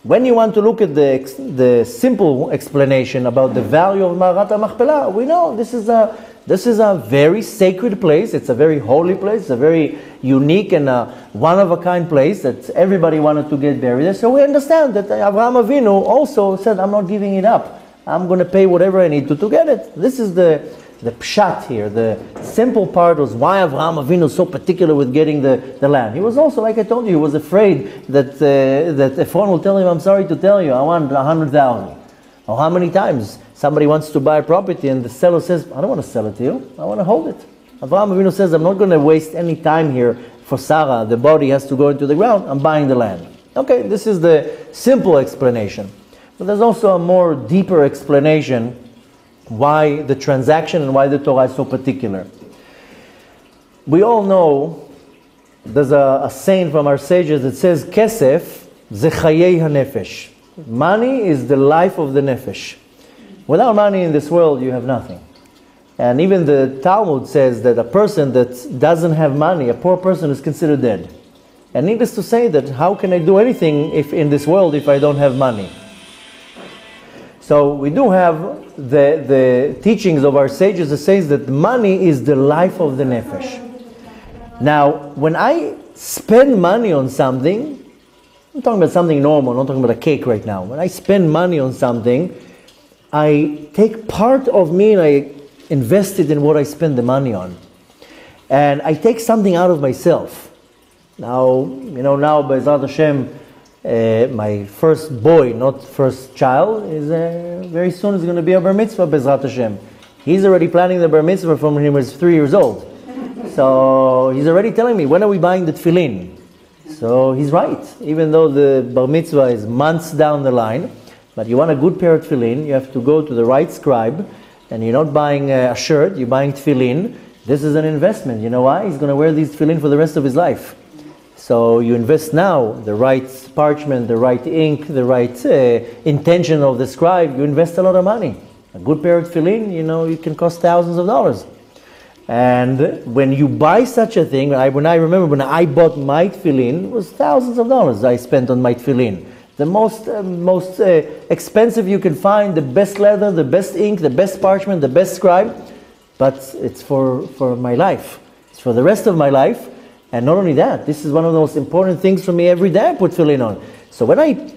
when you want to look at the simple explanation about the value of Ma'arat HaMachpelah, we know this is a very sacred place. It's a very holy place. It's a very unique and one-of-a-kind place that everybody wanted to get buried there. So we understand that Avraham Avinu also said, I'm not giving it up. I'm going to pay whatever I need to get it. This is the pshat here. The simple part was why Avraham Avinu was so particular with getting the land. He was also, like I told you, he was afraid that Ephron will tell him, I'm sorry to tell you, I want 100,000. Or how many times somebody wants to buy a property and the seller says, I don't want to sell it to you, I want to hold it. Avraham Avinu says, I'm not going to waste any time here for Sarah. The body has to go into the ground. I'm buying the land. Okay, this is the simple explanation. But there's also a more deeper explanation why the transaction and why the Torah is so particular. We all know there's a saying from our sages that says, Kesef ze Chayei hanefesh. Money is the life of the nefesh. Without money in this world, you have nothing. And even the Talmud says that a person that doesn't have money, a poor person, is considered dead. And needless to say that how can I do anything in this world if I don't have money? So we do have the teachings of our sages that says that money is the life of the nefesh. Now, when I spend money on something, I'm talking about something normal, I'm not talking about a cake right now. When I spend money on something, I take part of me and I invest it in what I spend the money on. And I take something out of myself. Now, now, Be'ezrat Hashem, my first boy, not first child, is very soon is going to be a bar mitzvah, Be'ezrat Hashem. He's already planning the bar mitzvah from when he was 3 years old. So he's already telling me, when are we buying the tefillin? So he's right. Even though the bar mitzvah is months down the line, but you want a good pair of tefillin, you have to go to the right scribe, and you're not buying a shirt, you're buying tefillin. This is an investment. You know why? He's going to wear these tefillin for the rest of his life. So you invest now, the right parchment, the right ink, the right intention of the scribe, you invest a lot of money. A good pair of tefillin, it can cost thousands of dollars. And when you buy such a thing, when I remember when I bought my tefillin, it was thousands of dollars I spent on my tefillin. The most expensive you can find, the best leather, the best ink, the best parchment, the best scribe. But it's for my life. It's for the rest of my life. And not only that, this is one of the most important things for me every day I put tefillin on. So when I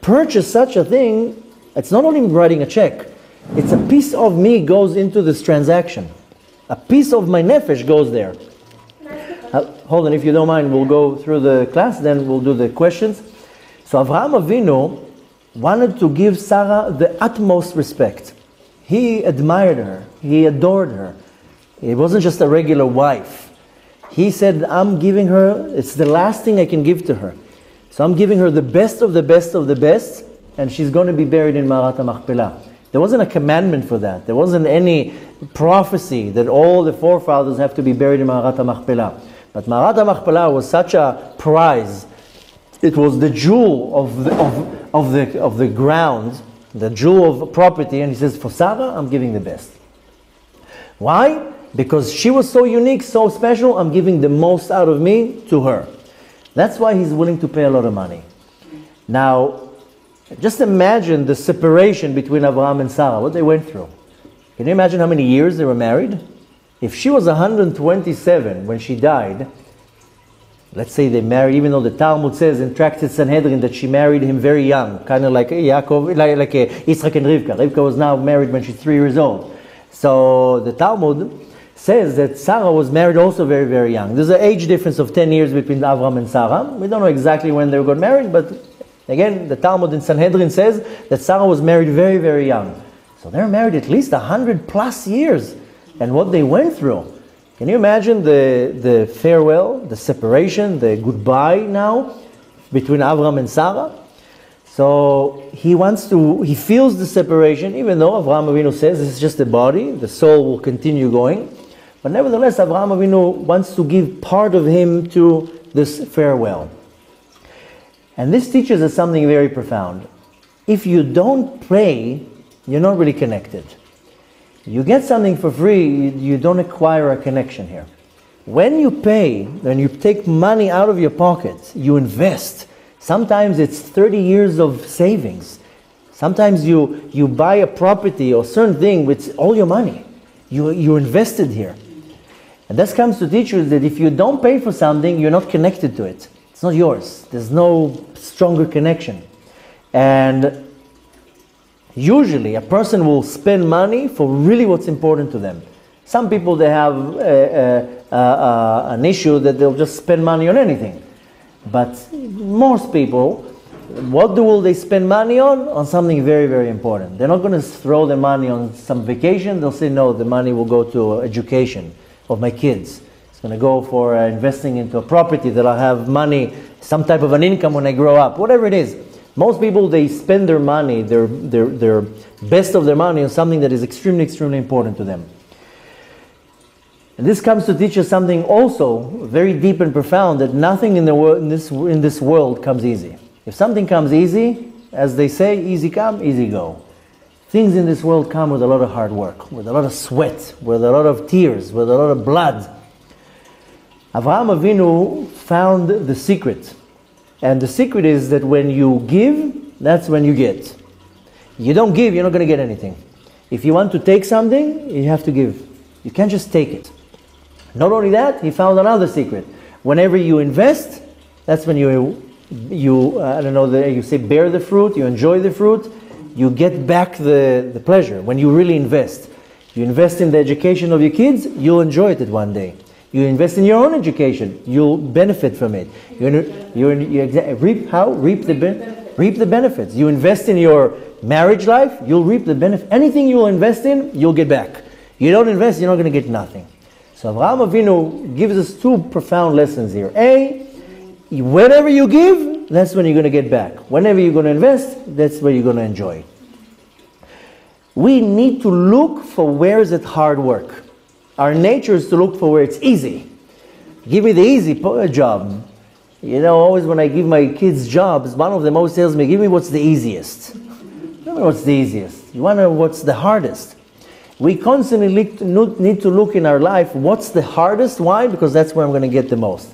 purchase such a thing, it's not only writing a check. It's a piece of me goes into this transaction. A piece of my nefesh goes there. Hold on, if you don't mind, we'll go through the class, then we'll do the questions. So Avraham Avinu wanted to give Sarah the utmost respect. He admired her. He adored her. It wasn't just a regular wife. He said, I'm giving her, it's the last thing I can give to her. So I'm giving her the best of the best of the best, and she's going to be buried in Ma'arat HaMachpelah. There wasn't a commandment for that. There wasn't any prophecy that all the forefathers have to be buried in Ma'arat HaMachpelah. But Ma'arat HaMachpelah was such a prize. It was the jewel of the ground, the jewel of property, and he says, for Sarah, I'm giving the best. Why? Because she was so unique, so special, I'm giving the most out of me to her. That's why he's willing to pay a lot of money. Now, just imagine the separation between Abraham and Sarah, what they went through. Can you imagine how many years they were married? If she was 127 when she died, let's say they married, even though the Talmud says in Tractate Sanhedrin that she married him very young, kind of like Yaakov, like Yitzchak and Rivka. Rivka was now married when she's 3 years old. So the Talmud says that Sarah was married also very, very young. There's an age difference of 10 years between Abraham and Sarah. We don't know exactly when they got married, but again, the Talmud in Sanhedrin says that Sarah was married very, very young. So they were married at least 100+ years. And what they went through. Can you imagine the farewell, the separation, the goodbye now between Abraham and Sarah? So he feels the separation, even though Avraham Avinu says this is just the body, the soul will continue going. But nevertheless, Avraham Avinu wants to give part of him to this farewell. And this teaches us something very profound. If you don't pray, you're not really connected. You get something for free, you don't acquire a connection here. When you pay, when you take money out of your pocket, you invest. Sometimes it's 30 years of savings. Sometimes you buy a property or certain thing with all your money. You invested here. And this comes to teach you that if you don't pay for something, you're not connected to it. It's not yours. There's no stronger connection. And usually a person will spend money for really what's important to them. Some people, they have an issue that they'll just spend money on anything. But most people, what will they spend money on? On something very, very important. They're not going to throw the money on some vacation. They'll say, no, the money will go to education of my kids. It's going to go for investing into a property that I'll have money, some type of an income when I grow up, whatever it is. Most people, they spend their money, their best of their money on something that is extremely, extremely important to them. And this comes to teach us something also very deep and profound, that nothing in the world, in this world comes easy. If something comes easy, as they say, easy come, easy go. Things in this world come with a lot of hard work, with a lot of sweat, with a lot of tears, with a lot of blood. Avraham Avinu found the secret. And the secret is that when you give, that's when you get. You don't give, you're not going to get anything. If you want to take something, you have to give. You can't just take it. Not only that, he found another secret. Whenever you invest, that's when you you, I don't know, you say bear the fruit, you enjoy the fruit, you get back the pleasure when you really invest. You invest in the education of your kids, you'll enjoy it one day. You invest in your own education, you'll benefit from it. Reap the benefits. You invest in your marriage life, you'll reap the benefit. Anything you'll invest in, you'll get back. You don't invest, you're not going to get nothing. So Avraham Avinu gives us two profound lessons here. A, whenever you give, that's when you're going to get back. Whenever you're going to invest, that's where you're going to enjoy. We need to look for where is it hard work. Our nature is to look for where it's easy. Give me the easy job. You know, always when I give my kids jobs, one of them always tells me, give me what's the easiest. Tell me what's the easiest. You want to know what's the hardest. We constantly need to look in our life, what's the hardest? Why? Because that's where I'm going to get the most.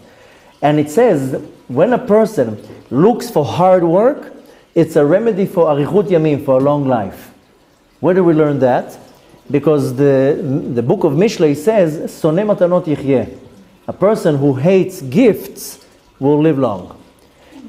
And it says, when a person looks for hard work, it's a remedy for arichut yamim, for a long life. Where do we learn that? Because the book of Mishlei says, Soneh matanot yichyeh. A person who hates gifts will live long.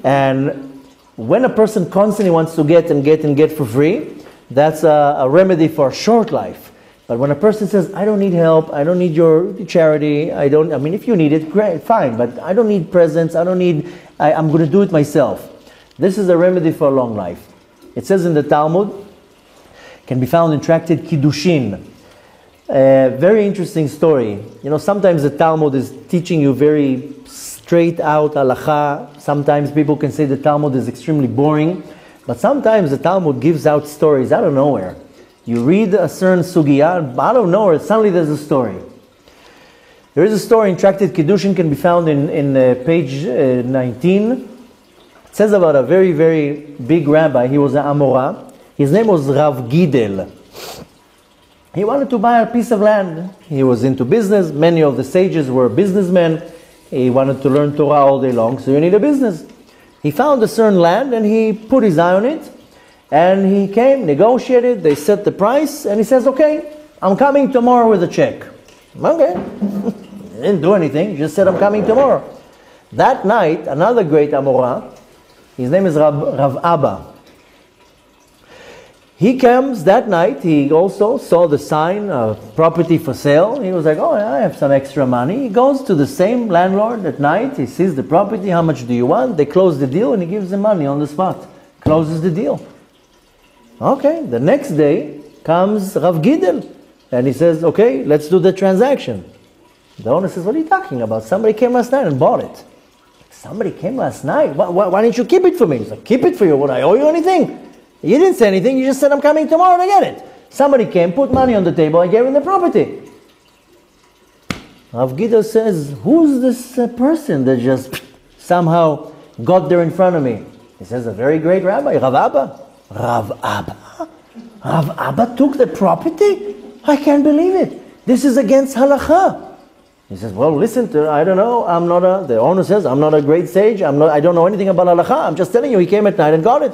And when a person constantly wants to get and get and get for free, that's a remedy for a short life. But when a person says, I don't need help, I don't need your charity, I mean, if you need it, great, fine, but I don't need presents, I'm going to do it myself. This is a remedy for a long life. It says in the Talmud, can be found in Tractate Kiddushin. Very interesting story. You know, sometimes the Talmud is teaching you very straight out halacha. Sometimes people can say the Talmud is extremely boring. But sometimes the Talmud gives out stories out of nowhere. You read a certain sugiyah, out of nowhere, suddenly there's a story. There is a story in Tractate Kiddushin, can be found in page 19. It says about a very, very big rabbi. He was an Amora. His name was Rav Gidel. He wanted to buy a piece of land. He was into business. Many of the sages were businessmen. He wanted to learn Torah all day long, so you need a business. He found a certain land and he put his eye on it. And he came, negotiated, they set the price, and he says, okay, I'm coming tomorrow with a check. Okay. He didn't do anything, he just said, I'm coming tomorrow. That night, another great Amora, his name is Rav Abba. He comes that night, he also saw the sign of property for sale. He was like, oh, I have some extra money. He goes to the same landlord at night, he sees the property, how much do you want? They close the deal and he gives the money on the spot. Closes the deal. Okay, the next day comes Rav Gidel and he says, okay, let's do the transaction. The owner says, what are you talking about? Somebody came last night and bought it. Somebody came last night? Why didn't you keep it for me? He's like, keep it for you. Would I owe you anything? You didn't say anything. You just said, I'm coming tomorrow to get it. Somebody came, put money on the table, I gave him the property. Rav Gidel says, who's this person that just somehow got there in front of me? He says, a very great rabbi, Rav Abba. Rav Abba? Rav Abba took the property? I can't believe it. This is against halacha. He says, well, listen to, I don't know, the owner says, I'm not a great sage, I don't know anything about halacha, I'm just telling you, he came at night and got it.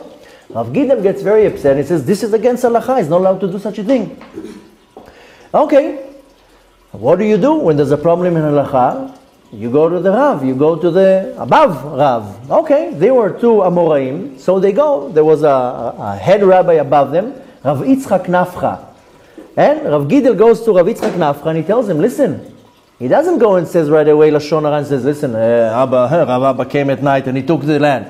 Rav Gidel gets very upset, he says, this is against halacha, he's not allowed to do such a thing. Okay, what do you do when there's a problem in halacha? You go to the Rav, you go to the above Rav. Okay, there were two Amoraim, so they go. There was a head rabbi above them, Rav Yitzchak Nafcha. And Rav Gidel goes to Rav Yitzchak Nafcha and he tells him, listen, he doesn't go and says right away, Lashon Hara, and says, listen, Rav Abba came at night and he took the land.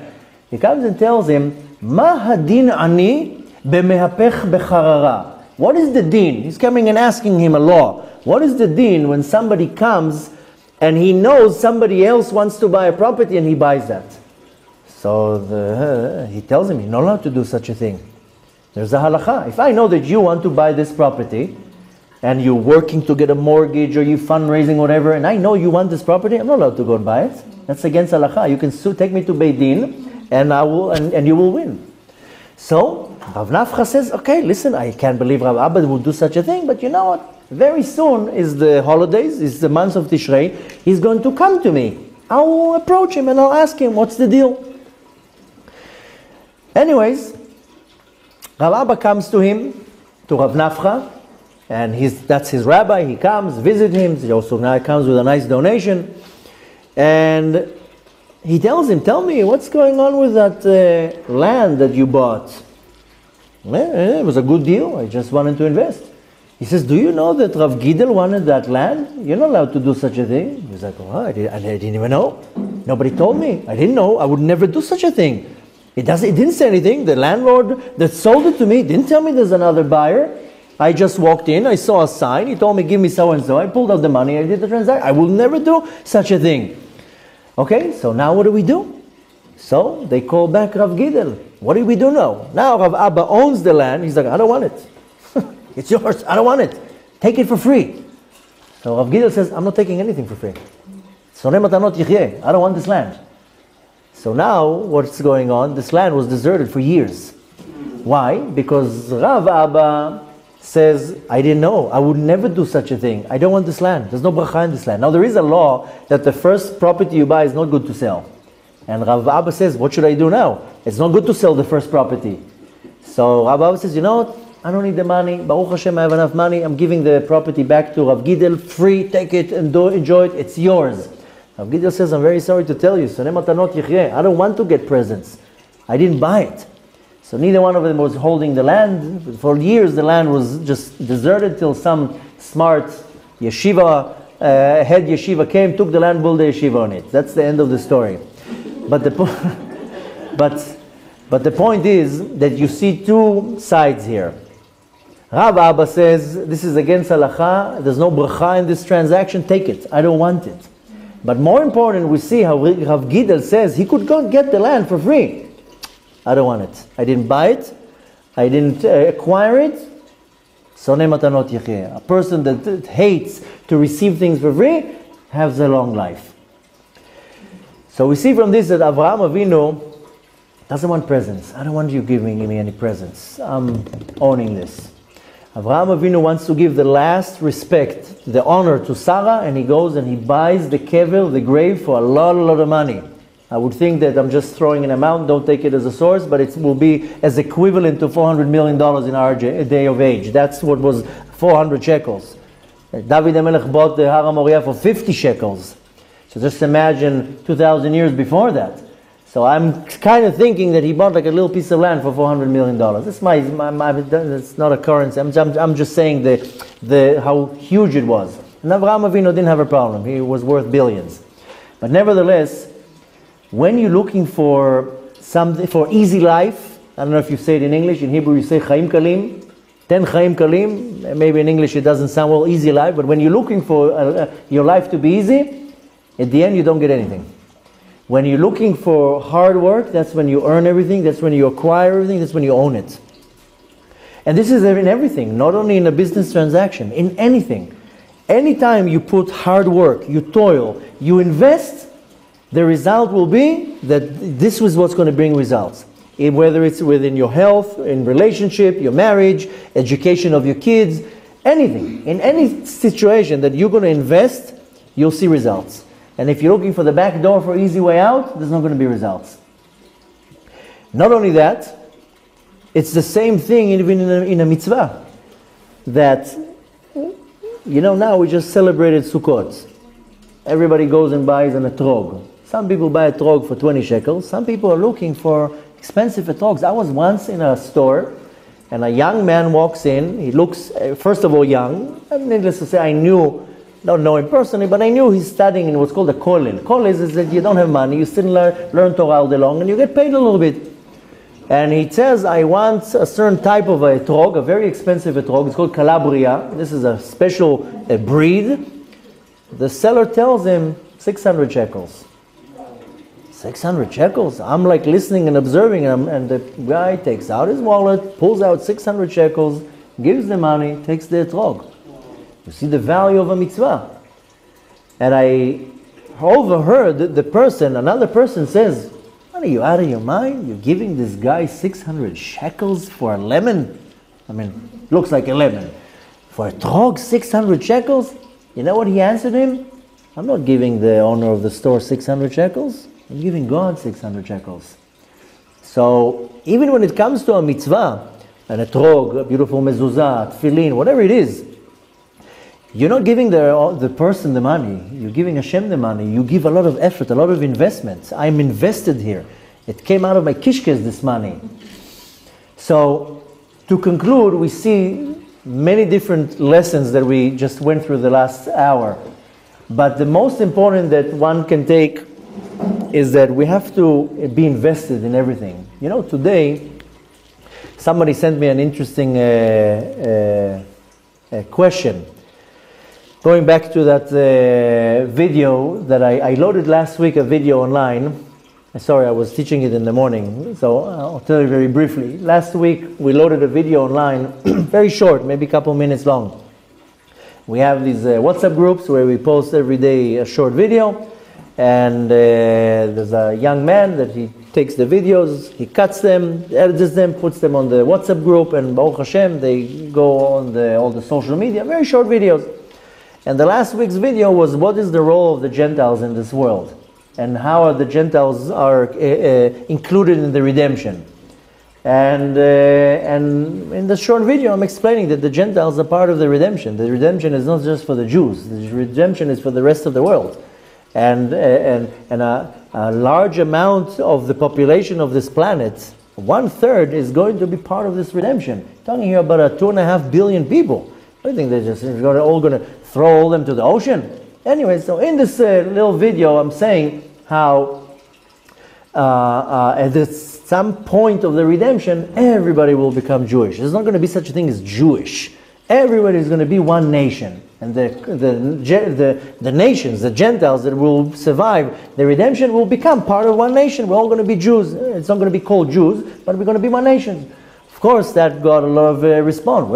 He comes and tells him, Ma hadin ani b'mehapech becharara. What is the din? He's coming and asking him a law. What is the din when somebody comes and he knows somebody else wants to buy a property and he buys that? So he tells him, you're not allowed to do such a thing. There's a halacha. If I know that you want to buy this property and you're working to get a mortgage or you fundraising, whatever, and I know you want this property, I'm not allowed to go and buy it. That's against halacha. You can take me to Beit Din and you will win. So Rav Nafcha says, okay, listen, I can't believe Rav Abba would do such a thing, but you know what? Very soon is the holidays, is the month of Tishrei. He's going to come to me. I will approach him and I'll ask him, what's the deal? Anyways, Rav Abba comes to him, to Rav Nafcha, and that's his rabbi. He comes, visit him. He also now comes with a nice donation. And he tells him, tell me, what's going on with that land that you bought? It was a good deal. I just wanted to invest. He says, do you know that Rav Gidel wanted that land? You're not allowed to do such a thing. He's like, oh, I didn't even know. Nobody told me. I didn't know. I would never do such a thing. It didn't say anything. The landlord that sold it to me didn't tell me there's another buyer. I just walked in. I saw a sign. He told me, give me so-and-so. I pulled out the money. I did the transaction. I will never do such a thing. Okay, so now what do we do? So they call back Rav Gidel. What do we do now? Now Rav Abba owns the land. He's like, I don't want it. It's yours. I don't want it. Take it for free. So Rav Gidel says, I'm not taking anything for free. Soneh matanot yichyeh. I don't want this land. So now what's going on? This land was deserted for years. Why? Because Rav Abba says, I didn't know. I would never do such a thing. I don't want this land. There's no bracha in this land. Now there is a law that the first property you buy is not good to sell. And Rav Abba says, what should I do now? It's not good to sell the first property. So Rav Abba says, you know what? I don't need the money. Baruch Hashem, I have enough money. I'm giving the property back to Rav Gidel. Free, take it and enjoy it. It's yours. Rav Gidel says, I'm very sorry to tell you. Soneh matanot yichyeh. I don't want to get presents. I didn't buy it. So neither one of them was holding the land. For years the land was just deserted till some smart yeshiva, head yeshiva came, took the land, built a yeshiva on it. That's the end of the story. But the point is that you see two sides here. Rav Abba says, this is against halacha, there's no bracha in this transaction, take it, I don't want it. But more important, we see how Rav Gidel says, he could go and get the land for free. I don't want it. I didn't buy it. I didn't acquire it. Soneh matanot yichyeh. A person that hates to receive things for free has a long life. So we see from this that Avraham Avinu doesn't want presents. I don't want you giving me any presents. I'm owning this. Avraham Avinu wants to give the last respect, the honor to Sarah, and he goes and he buys the kever, the grave, for a lot of money. I would think that I'm just throwing an amount, don't take it as a source, but it will be as equivalent to $400 million in our day of age. That's what was 400 shekels. David HaMelech bought the Har HaMoriah for 50 shekels. So just imagine 2,000 years before that. So I'm kind of thinking that he bought like a little piece of land for $400 million. That's it's not a currency. I'm just saying how huge it was. And Avraham Avinu didn't have a problem. He was worth billions. But nevertheless, when you're looking for something, for easy life, I don't know if you say it in English, in Hebrew you say Chaim Kalim, 10 Chaim Kalim, maybe in English it doesn't sound well, easy life, but when you're looking for your life to be easy, at the end you don't get anything. When you're looking for hard work, that's when you earn everything, that's when you acquire everything, that's when you own it. And this is in everything, not only in a business transaction, in anything. Anytime you put hard work, you toil, you invest, the result will be that this is what's going to bring results. Whether it's within your health, in relationship, your marriage, education of your kids, anything. In any situation that you're going to invest, you'll see results. And if you're looking for the back door for easy way out, there's not going to be results. Not only that, it's the same thing even in a mitzvah. That, now we just celebrated Sukkot. Everybody goes and buys an etrog. Some people buy a etrog for 20 shekels. Some people are looking for expensive etrogs. I was once in a store, and a young man walks in. He looks, first of all, young. Needless to say, don't know him personally, but I knew he's studying in what's called a kollel. Kollel is that you don't have money, you still learn Torah all day long, and you get paid a little bit. And he says, I want a certain type of a etrog, a very expensive etrog. It's called Calabria. This is a special breed. The seller tells him 600 shekels. 600 shekels? I'm like listening and observing him, and the guy takes out his wallet, pulls out 600 shekels, gives the money, takes the etrog. You see the value of a mitzvah. And I overheard another person says, what, are you out of your mind? You're giving this guy 600 shekels for a lemon? Looks like a lemon. For a etrog, 600 shekels? You know what he answered him? I'm not giving the owner of the store 600 shekels. I'm giving God 600 shekels. So even when it comes to a mitzvah, an etrog, a beautiful mezuzah, tefillin, whatever it is, You're not giving the person the money. You're giving Hashem the money. You give a lot of effort, a lot of investment. I'm invested here. It came out of my kishkes, this money. So, to conclude, we see many different lessons that we just went through the last hour. But the most important that one can take is that we have to be invested in everything. You know, today, somebody sent me an interesting question. Going back to that video that I loaded last week, a video online. Sorry, I was teaching it in the morning, so I'll tell you very briefly. Last week, we loaded a video online, very short, maybe a couple minutes long. We have these WhatsApp groups where we post every day a short video, and there's a young man that he takes the videos, he cuts them, edits them, puts them on the WhatsApp group, and Baruch Hashem, they go on all the social media, very short videos. And the last week's video was, what is the role of the Gentiles in this world? And how are the Gentiles are included in the redemption? And in the short video, I'm explaining that the Gentiles are part of the redemption. The redemption is not just for the Jews. The redemption is for the rest of the world. And a large amount of the population of this planet, 1/3, is going to be part of this redemption. I'm talking here about 2.5 billion people. I think they're just all going to throw all them to the ocean. Anyway, so in this little video, I'm saying how at some point of the redemption, everybody will become Jewish. There's not going to be such a thing as Jewish. Everybody is going to be one nation. And the nations, the Gentiles that will survive the redemption will become part of one nation. We're all going to be Jews. It's not going to be called Jews, but we're going to be one nation. Of course, that got a lot of response.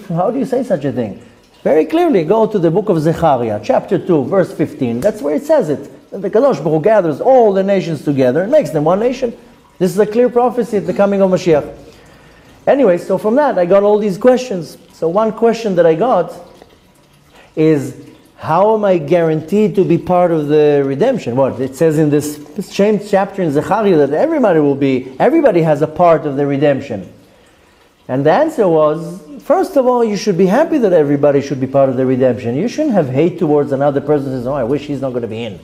How do you say such a thing? Very clearly, go to the book of Zechariah, chapter 2, verse 15. That's where it says it. The Kadosh Baruch Hu gathers all the nations together and makes them one nation. This is a clear prophecy at the coming of Mashiach. Anyway, so from that, I got all these questions. So one question that I got is, how am I guaranteed to be part of the redemption? What? It says in this same chapter in Zechariah that everybody has a part of the redemption. And the answer was, first of all, you should be happy that everybody should be part of the redemption. You shouldn't have hate towards another person who says, oh, I wish he's not going to be in.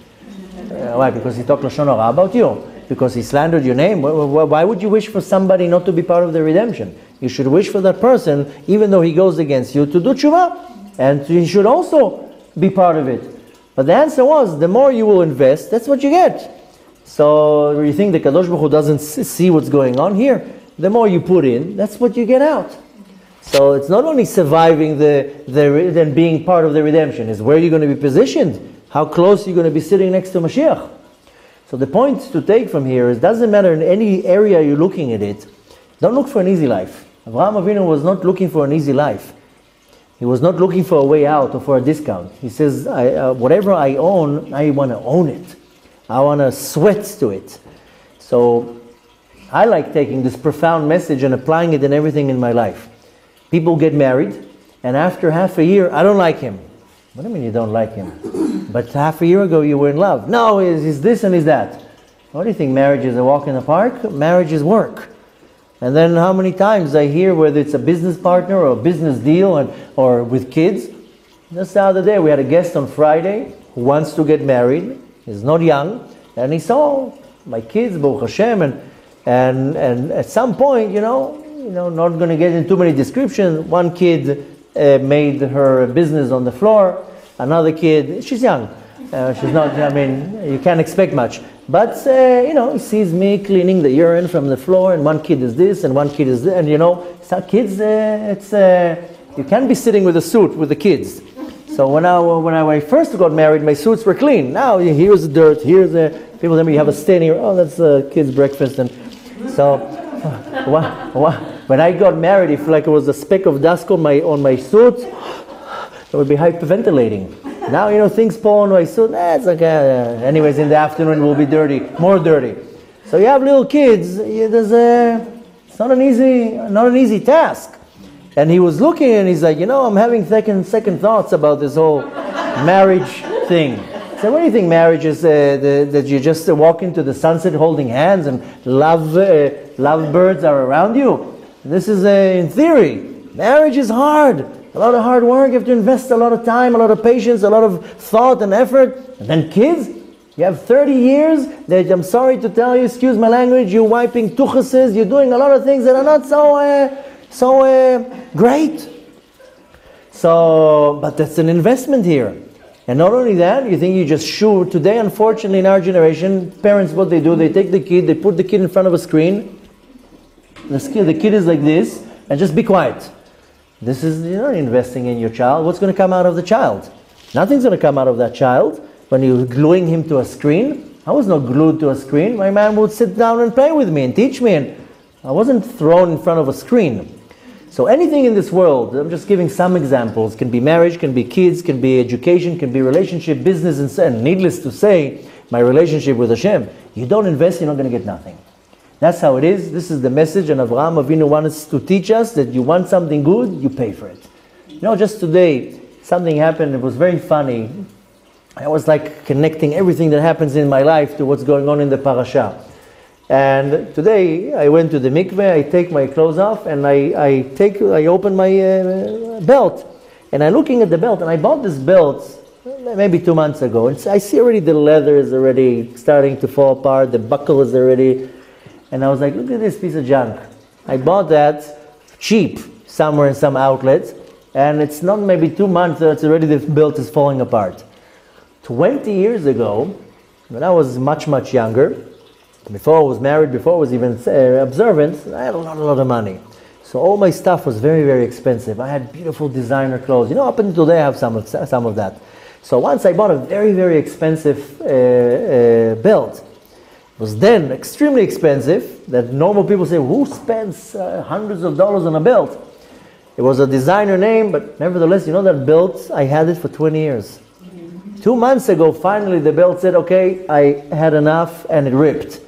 Why? Because he talked Lashon Hara about you? Because he slandered your name? Why would you wish for somebody not to be part of the redemption? You should wish for that person, even though he goes against you, to do tshuva. And he should also be part of it. But the answer was, the more you will invest, that's what you get. So you think the Kadosh Baruch Hu doesn't see what's going on here? The more you put in, that's what you get out. So it's not only surviving and being part of the redemption, it's where you're going to be positioned, how close you're going to be sitting next to Mashiach. So the point to take from here is, it doesn't matter in any area you're looking at it, don't look for an easy life. Avraham Avinu was not looking for an easy life. He was not looking for a way out or for a discount. He says, whatever I own, I want to own it. I want to sweat to it. So I like taking this profound message and applying it in everything in my life. People get married, and after half a year, I don't like him. What do you mean you don't like him? But half a year ago you were in love. No, he's this and he's that. What do you think marriage is, a walk in the park? Marriage is work. And then how many times I hear, whether it's a business partner or a business deal or with kids. Just the other day we had a guest on Friday who wants to get married. He's not young. And he saw my kids, Baruch Hashem, and at some point, not going to get into too many descriptions. One kid made her business on the floor. Another kid, she's young. She's not, you can't expect much. But, he sees me cleaning the urine from the floor, and one kid is this, and one kid is this, and some kids, you can't be sitting with a suit with the kids. So when I first got married, my suits were clean. Now, here's the dirt, here's people tell me you have a stain here, oh, that's the kids' breakfast. And so, when I got married, if like it was a speck of dust on my suit, it would be hyperventilating. Now, things fall on my suit, it's like, anyways, in the afternoon it will be dirty, more dirty. So you have little kids, it's not an easy task. And he was looking and he's like, I'm having second thoughts about this whole marriage thing. So what do you think marriage is, that you just walk into the sunset holding hands and lovebirds are around you? This is in theory. Marriage is hard. a lot of hard work. You have to invest a lot of time, a lot of patience, a lot of thought and effort. And then kids, you have 30 years that, I'm sorry to tell you, excuse my language, you're wiping tuchuses, you're doing a lot of things that are not so great. So, but that's an investment here. And not only that, you think you just sure. Today, unfortunately, in our generation, parents, what they do, they take the kid, they put the kid in front of a screen. The kid is like this, and just be quiet. This is, you're not investing in your child. What's going to come out of the child? Nothing's going to come out of that child when you're gluing him to a screen. I was not glued to a screen. My man would sit down and play with me and teach me, and I wasn't thrown in front of a screen. So anything in this world, I'm just giving some examples, can be marriage, can be kids, can be education, can be relationship, business, and needless to say, my relationship with Hashem. You don't invest, you're not going to get nothing. That's how it is. This is the message, and Avraham Avinu wants to teach us that you want something good, you pay for it. You know, just today, something happened, it was very funny. I was like connecting everything that happens in my life to what's going on in the Parashat. And today I went to the mikveh, I take my clothes off, and I open my belt. And I'm looking at the belt, and I bought this belt maybe 2 months ago. And I see already the leather is already starting to fall apart, the buckle is already, and I was like, look at this piece of junk. I bought that cheap somewhere in some outlet, and it's not maybe 2 months, it's already the belt is falling apart. 20 years ago, when I was much, much younger, before I was married, before I was even observant, I had a lot of money. So all my stuff was very, very expensive. I had beautiful designer clothes. You know, up until today I have some of that. So once I bought a very, very expensive belt. It was then extremely expensive, that normal people say, who spends hundreds of dollars on a belt? It was a designer name, but nevertheless, you know that belt, I had it for 20 years. 2 months ago, finally the belt said, okay, I had enough, and it ripped.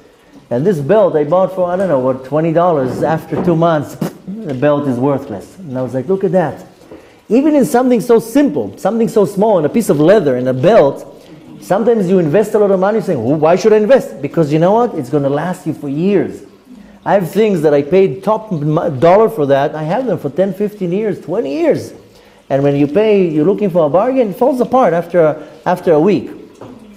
And this belt I bought for, I don't know, what, $20. After 2 months, the belt is worthless. And I was like, look at that. Even in something so simple, something so small, in a piece of leather, in a belt, sometimes you invest a lot of money saying, well, why should I invest? Because you know what? It's going to last you for years. I have things that I paid top dollar for that. I have them for 10, 15 years, 20 years. And when you pay, you're looking for a bargain, it falls apart after a week.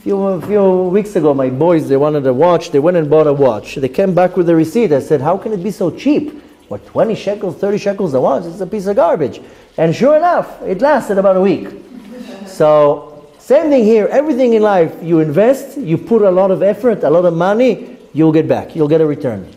A few weeks ago, my boys, they wanted a watch. They went and bought a watch. They came back with a receipt. I said, how can it be so cheap? What, 20 shekels, 30 shekels a watch? It's a piece of garbage. And sure enough, it lasted about a week. So, same thing here. Everything in life, you invest, you put a lot of effort, a lot of money, you'll get back. You'll get a return.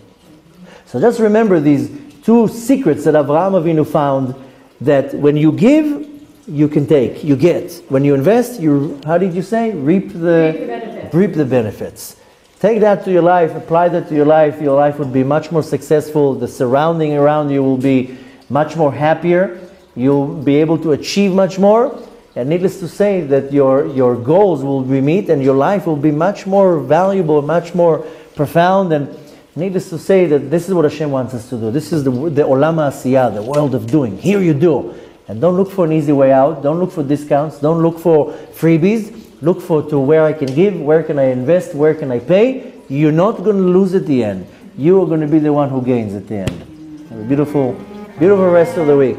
So just remember these two secrets that Avraham Avinu found, that when you give, you can take, you get. When you invest, you, how did you say? Reap the benefits. Take that to your life, apply that to your life would be much more successful, the surrounding around you will be much more happier, you'll be able to achieve much more, and needless to say that your goals will be met and your life will be much more valuable, much more profound, and needless to say that this is what Hashem wants us to do. This is the Olam HaAsiyah, the world of doing. Here you do. And don't look for an easy way out. Don't look for discounts. Don't look for freebies. Look to where I can give, where can I invest, where can I pay. You're not going to lose at the end. You are going to be the one who gains at the end. Have a beautiful, beautiful rest of the week.